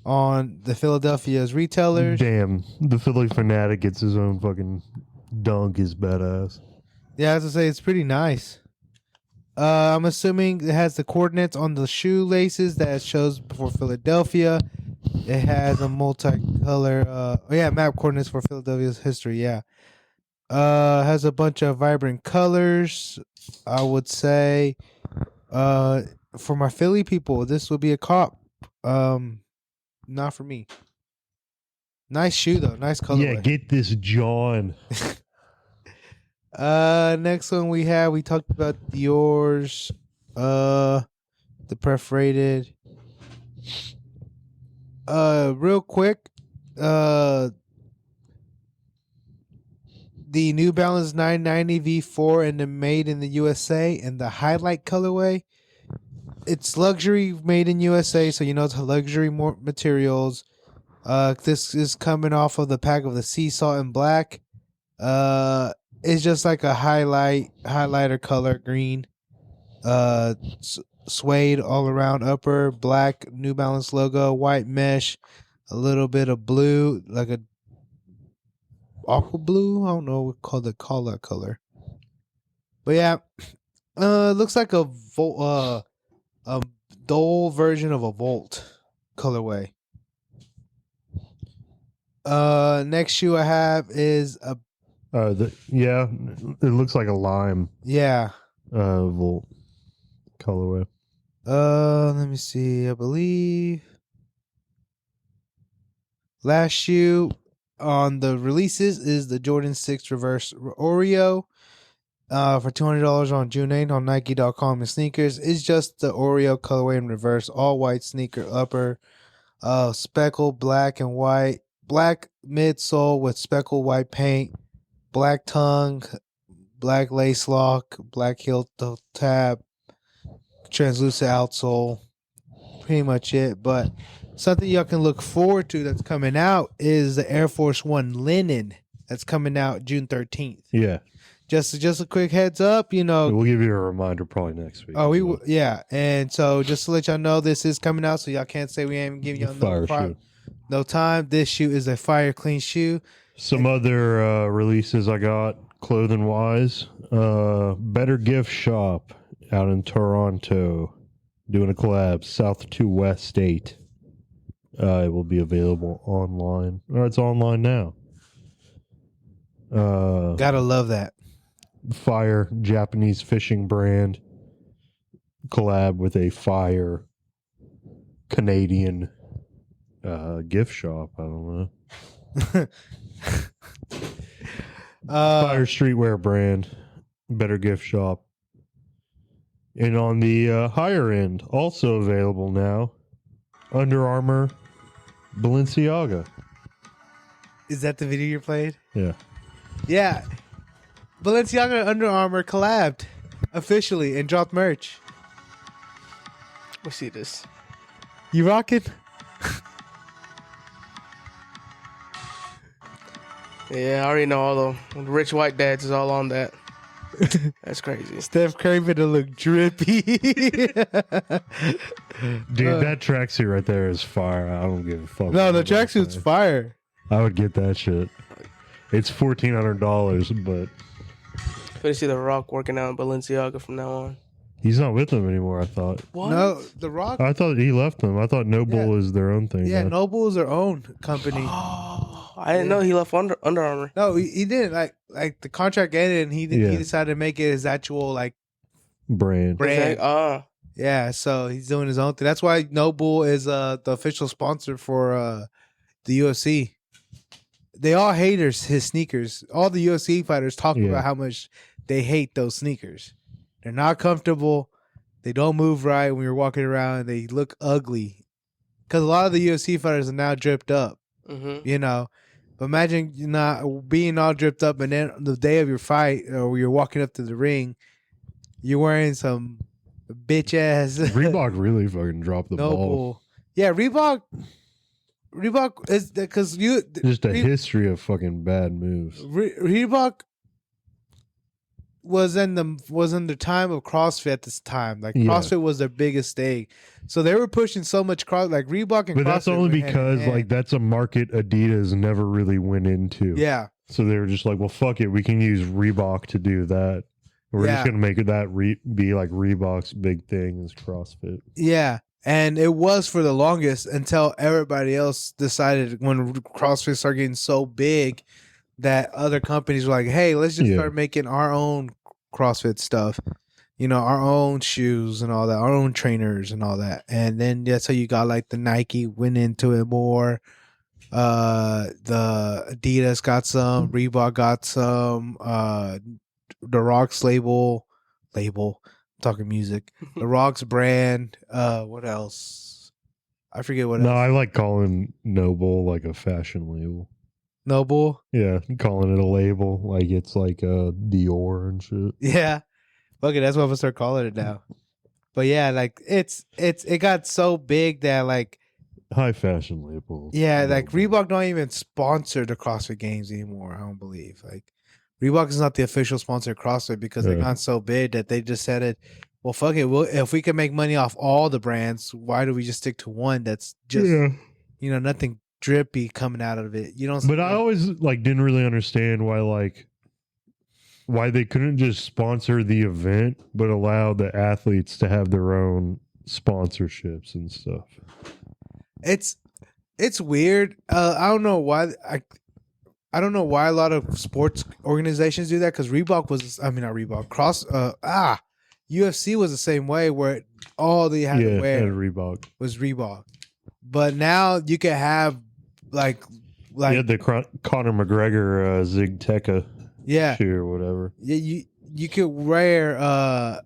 on the Philadelphia's retailers. Damn, the Philly Fanatic gets his own fucking dunk is badass. Yeah, as I say, it's pretty nice. I'm assuming it has the coordinates on the shoelaces that it shows for Philadelphia. It has a multicolor, map coordinates for Philadelphia's history. Yeah, has a bunch of vibrant colors. I would say, for my Philly people, this would be a cop. Not for me. Nice shoe though, nice color. Yeah, get this John. Next one we talked about yours, the perforated. Real quick, the New Balance 990 V4 and the made in the USA in the highlight colorway. It's luxury made in USA, so you know it's luxury more materials. This is coming off of the pack of the sea salt and black. It's just like a highlighter color green. Suede all around upper, black New Balance logo, white mesh, a little bit of blue, like a aqua blue. I don't know what call that color. But yeah, looks like a dull version of a Volt colorway. Next shoe I have is a it looks like a lime Volt colorway. Let me see. I believe last shoe on the releases is the Jordan 6 Reverse Oreo. For $200 on June 8th on Nike.com and sneakers. It's just the Oreo colorway in reverse, all white sneaker upper, speckled black and white, black midsole with speckled white paint, black tongue, black lace lock, black heel tab, translucent outsole. Pretty much it. But something y'all can look forward to that's coming out is the Air Force One linen that's coming out June 13th. Yeah. Just a quick heads up, We'll give you a reminder probably next week. Oh, yeah. And so just to let y'all know, this is coming out, so y'all can't say we ain't giving y'all no time. This shoe is a fire clean shoe. Some other releases I got clothing wise. Better Gift Shop out in Toronto doing a collab. South to West 8. It will be available online. Or it's online now. Gotta love that. Fire Japanese fishing brand collab with a fire Canadian gift shop. I don't know. Fire streetwear brand, Better Gift Shop. And on the higher end, also available now, Under Armour Balenciaga. Is that the video you played? Yeah. Yeah. Balenciaga and Under Armour collabed officially and dropped merch. We see this. You rocking? Yeah, I already know all the rich white dads is all on that. That's crazy. Steph Curry better look drippy. Dude, that tracksuit right there is fire. I don't give a fuck. No, the tracksuit's fire. I would get that shit. It's $1,400, but Good to see The Rock working out in Balenciaga from now on. he's not with them anymore, I thought. What? No, The Rock. I thought he left them. I thought Noble is their own thing. Yeah, now. Noble is their own company. Oh, I didn't know he left Under Armour. No, he didn't. Like the contract ended, and he decided to make it his actual brand. Yeah, so he's doing his own thing. That's why Noble is the official sponsor for the UFC. They all hate his sneakers. All the UFC fighters talk about how much they hate those sneakers. They're not comfortable. They don't move right when you're walking around. They look ugly. Because a lot of the UFC fighters are now dripped up. Mm-hmm. But imagine you not being all dripped up, and then the day of your fight, or you're walking up to the ring, you're wearing some bitch ass Reebok really fucking dropped the ball. Yeah, Reebok is because just a history of fucking bad moves. Reebok was in the time of CrossFit at this time. Like CrossFit was their biggest thing, so they were pushing so much Reebok and CrossFit. But that's only because that's a market Adidas never really went into. Yeah. So they were just like, well, fuck it, we can use Reebok to do that. We're just gonna make it be like Reebok's big thing is CrossFit. Yeah. And it was for the longest until everybody else decided when CrossFit started getting so big that other companies were like, hey, let's just start making our own CrossFit stuff, our own shoes and all that, our own trainers and all that. And then that's how you got like the Nike went into it more. The Adidas got some, Reebok got some, the Rock's label. Talking music, the Rock's brand. What else? I forget what else. No, I like calling Noble like a fashion label. Noble? Yeah, calling it a label like it's like Dior and shit. Yeah. Okay, that's what I'm gonna start calling it now. But yeah, like it got so big that like high fashion label. Yeah, like Reebok don't even sponsor the CrossFit Games anymore, I don't believe. Like Reebok is not the official sponsor of CrossFit because they got so big that they just said it. Well, fuck it. If we can make money off all the brands, why do we just stick to one that's just, nothing drippy coming out of it. You don't. But I always like didn't really understand why they couldn't just sponsor the event, but allow the athletes to have their own sponsorships and stuff. It's weird. I don't know why. I don't know why a lot of sports organizations do that, because Reebok was. I mean, not Reebok. UFC was the same way, where all they had to wear Reebok was Reebok. But now you can have like the Conor McGregor Zig Tekka shoe or whatever. Yeah, you could wear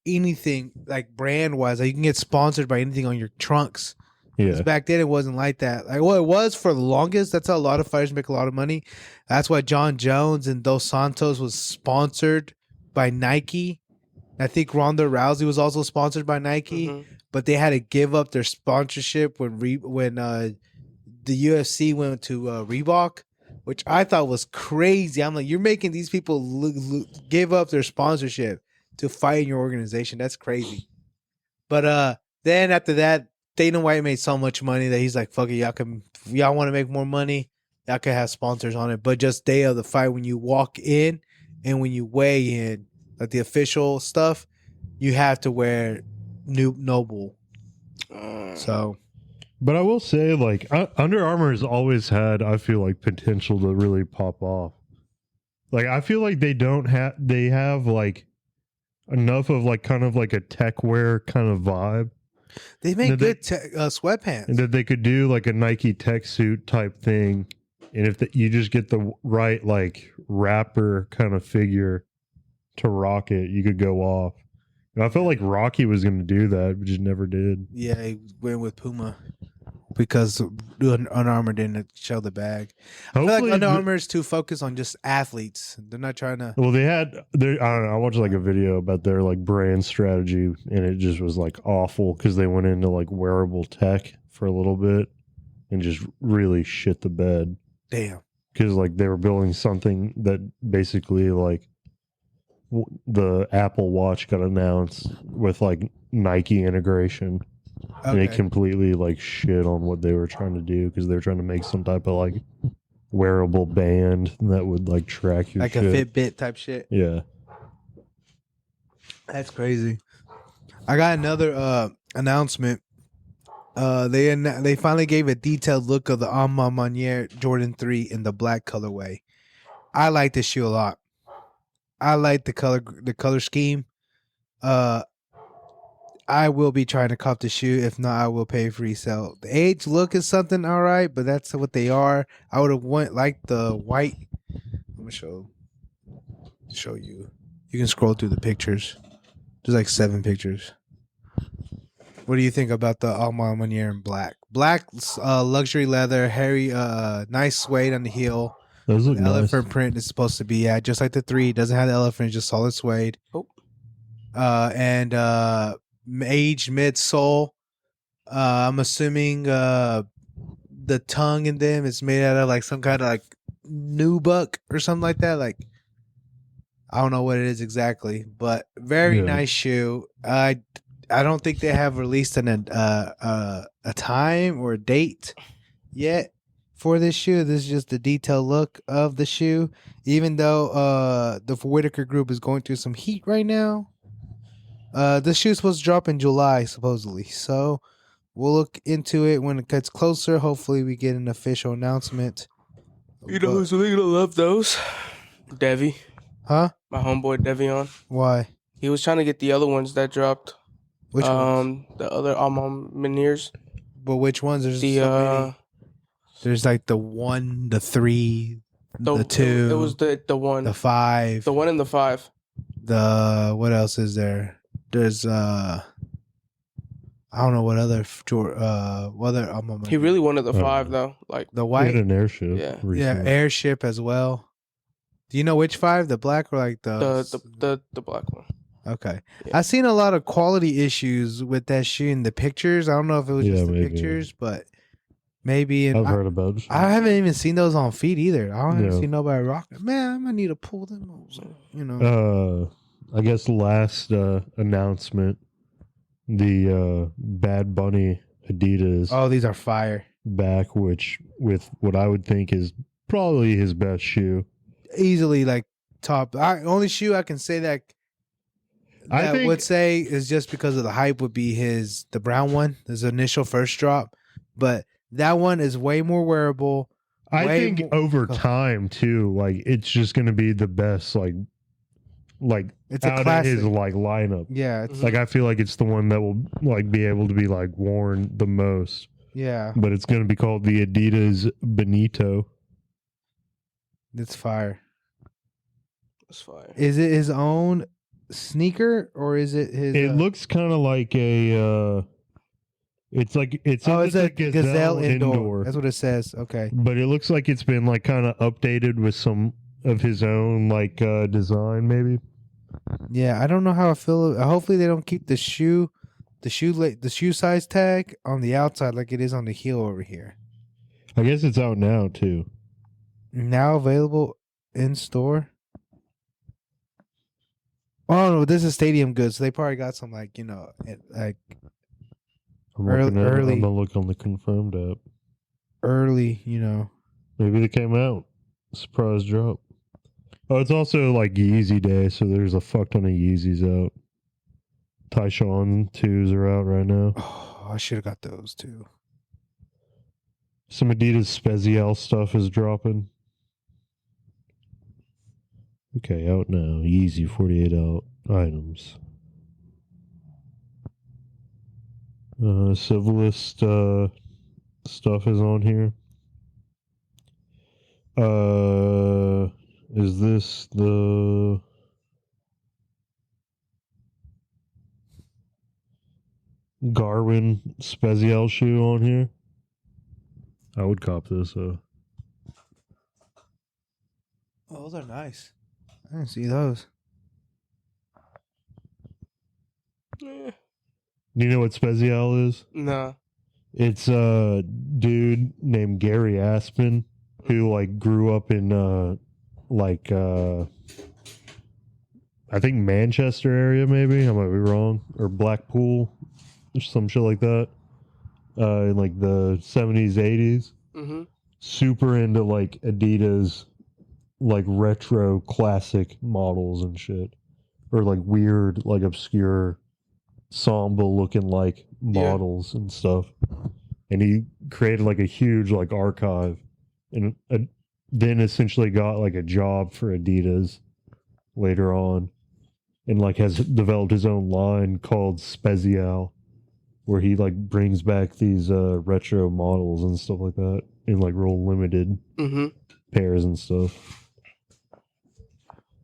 anything like brand wise. Like you can get sponsored by anything on your trunks. Yeah. Back then it wasn't like that. Like, well, it was for the longest. That's how a lot of fighters make a lot of money. That's why John Jones and Dos Santos was sponsored by Nike. I think Ronda Rousey was also sponsored by Nike, but they had to give up their sponsorship when the UFC went to Reebok, which I thought was crazy. I'm like, you're making these people give up their sponsorship to fight in your organization. That's crazy. But then after that, Dana White made so much money that he's like, fuck it, y'all want to make more money, y'all can have sponsors on it. But just day of the fight, when you walk in and when you weigh in, like the official stuff, you have to wear Noble. So, but I will say, like, Under Armour has always had, I feel like, potential to really pop off. Like, I feel like they have like enough of like kind of like a tech wear kind of vibe. They make good sweatpants. And that they could do like a Nike tech suit type thing. And if you just get the right like rapper kind of figure to rock it, you could go off. And I felt like Rocky was going to do that, but just never did. Yeah, he went with Puma because Under Armour didn't show the bag. I feel like Under Armour is too focused on just athletes. They're not trying to. Well, I don't know. I watched like a video about their like brand strategy, and it just was like awful because they went into like wearable tech for a little bit and just really shit the bed. Damn. Because like they were building something that basically like the Apple Watch got announced with like Nike integration. Okay. And they completely like shit on what they were trying to do because they were trying to make some type of like wearable band that would like track your like shit. A Fitbit type shit. Yeah, that's crazy. I got another announcement. They finally gave a detailed look of the Alma Manier Jordan 3 in the black colorway. I like this shoe a lot. I like the color scheme. I will be trying to cop the shoe. If not, I will pay for resale. The age look is something all right, but that's what they are. I would have liked the white. I'm gonna show you. You can scroll through the pictures. There's like 7 pictures. What do you think about the Alma Manier in black? Black luxury leather, hairy, nice suede on the heel. Those look nice. Elephant print is supposed to be just like the 3. It doesn't have the elephant, just solid suede. Oh. And aged midsole. I'm assuming the tongue in them is made out of like some kind of like nubuck or something like that. Like I don't know what it is exactly, but very nice shoe. I don't think they have released a time or a date yet for this shoe. This is just the detailed look of the shoe. Even though the Whitaker Group is going through some heat right now. This shoe is supposed to drop in July, supposedly. So we'll look into it when it gets closer. Hopefully we get an official announcement. You know who's really gonna love those? Devi. Huh? My homeboy Devion. Why? He was trying to get the other ones that dropped. Which ones? The other Alma Maniers. But which ones? There's so many. There's like the 1, the 3, the 2. It was the 1. The 5. The 1 and the 5. The what else is there? There's I don't know what other Alma Manier. He really wanted the 5 though, like the white. He had an airship. Yeah, airship as well. Do you know which 5? The black or like the black one? Okay, yeah. I've seen a lot of quality issues with that shoe in the pictures. I don't know if it was just the pictures, but maybe. I've heard about it. I haven't even seen those on feet either. I haven't seen nobody rock it. Man, I'm gonna need to pull them. You know. I guess last announcement, the Bad Bunny Adidas. Oh, these are fire. back, which with what I would think is probably his best shoe. Easily like top. Only shoe I can say that I think would say is just because of the hype would be the brown one, his initial first drop. But that one is way more wearable. I think over time too, like it's just gonna be the best, like it's a out of classic. his like lineup. Yeah, it's Like I feel like it's the one that will like be able to be like worn the most. yeah, But it's gonna be called the Adidas Benito. it's fire. That's fire. Is it his own sneaker or is it his? It looks kind of like a. It's a Gazelle indoor. That's what it says. Okay. But it looks like it's been like kind of updated with some of his own like design, maybe. Yeah, I don't know how I feel. Hopefully, they don't keep the shoe size tag on the outside like it is on the heel over here. I guess it's out now too. Now available in store. Oh no, this is Stadium Goods. So they probably got some like like I'm early. I'm gonna look on the confirmed app. early. Maybe they came out. Surprise drop. Oh, it's also like Yeezy Day, so there's a fuck ton of Yeezys out. Tyshawn 2s are out right now. Oh, I should have got those too. Some Adidas Spezial stuff is dropping. Okay, out now. Yeezy 48 out items. Civilist stuff is on here. Is this the Garwin Spezial shoe on here? I would cop this. Oh, those are nice. I didn't see those. Yeah. Do you know what Spezial is? Nah. It's a dude named Gary Aspen who like grew up in I think Manchester area, maybe I might be wrong, or Blackpool or some shit like that, in like the 70s 80s. Mm-hmm. Super into like Adidas like retro classic models and shit, or like weird like obscure Samba looking like models and stuff. And he created like a huge like archive, and then essentially got like a job for Adidas later on, and like has developed his own line called Spezial, where he like brings back these retro models and stuff like that in like real limited pairs and stuff.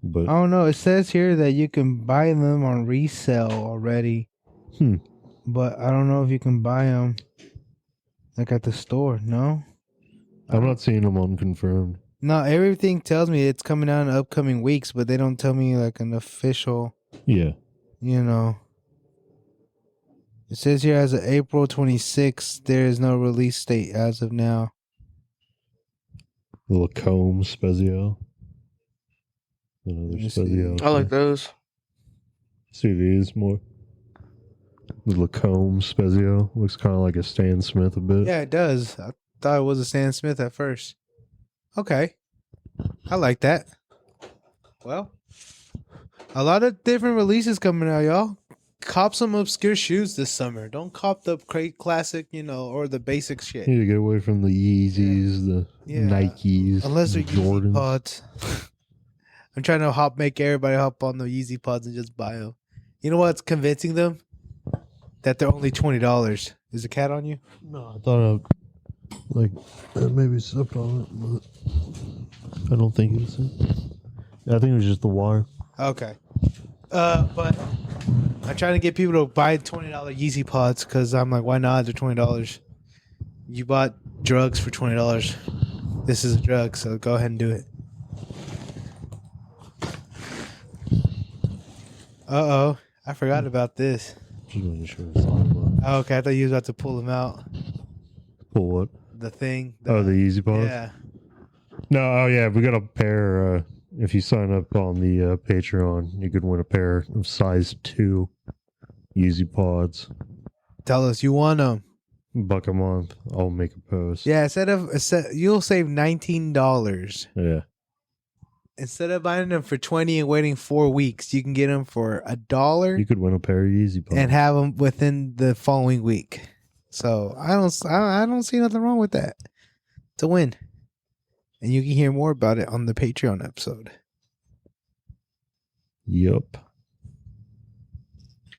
But Oh no, it says here that you can buy them on resale already. But I don't know if you can buy them like at the store. No, I'm not seeing them unconfirmed. no. Everything tells me it's coming out in the upcoming weeks, but they don't tell me like an official. Yeah. It says here as of April 26th, there is no release date as of now. Little comb Spezial. Another Spezial. I like those. See these more. The Lacombe Spezial looks kind of like a Stan Smith a bit. Yeah, it does. I thought it was a Stan Smith at first. Okay. I like that. Well, a lot of different releases coming out, y'all. Cop some obscure shoes this summer. Don't cop the classic, or the basic shit. You need to get away from the Yeezys, the Nikes, unless they're the Yeezy Jordans. pods. I'm trying to make everybody hop on the Yeezy pods and just buy them. You know what's convincing them? That they're only $20. Is the cat on you? No, I thought maybe stepped on it, but I don't think it's it. I think it was just the wire. Okay. But I'm trying to get people to buy $20 Yeezy pods because I'm like, why not? They're $20. You bought drugs for $20. This is a drug, so go ahead and do it. Uh-oh. I forgot about this. Just making sure it's on. Oh, okay, I thought you was about to pull them out. Pull what? The thing. The Yeezy Pods? Yeah. No, oh yeah, we got a pair. If you sign up on the Patreon, you could win a pair of size 2 Yeezy Pods. Tell us you want them. $1 a month. I'll make a post. Yeah, you'll save $19. Yeah. Instead of buying them for $20 and waiting 4 weeks, you can get them for $1 You could win a pair of Yeezy Pumps. and have them within the following week. So I don't see nothing wrong with that. It's a win. And you can hear more about it on the Patreon episode. Yup.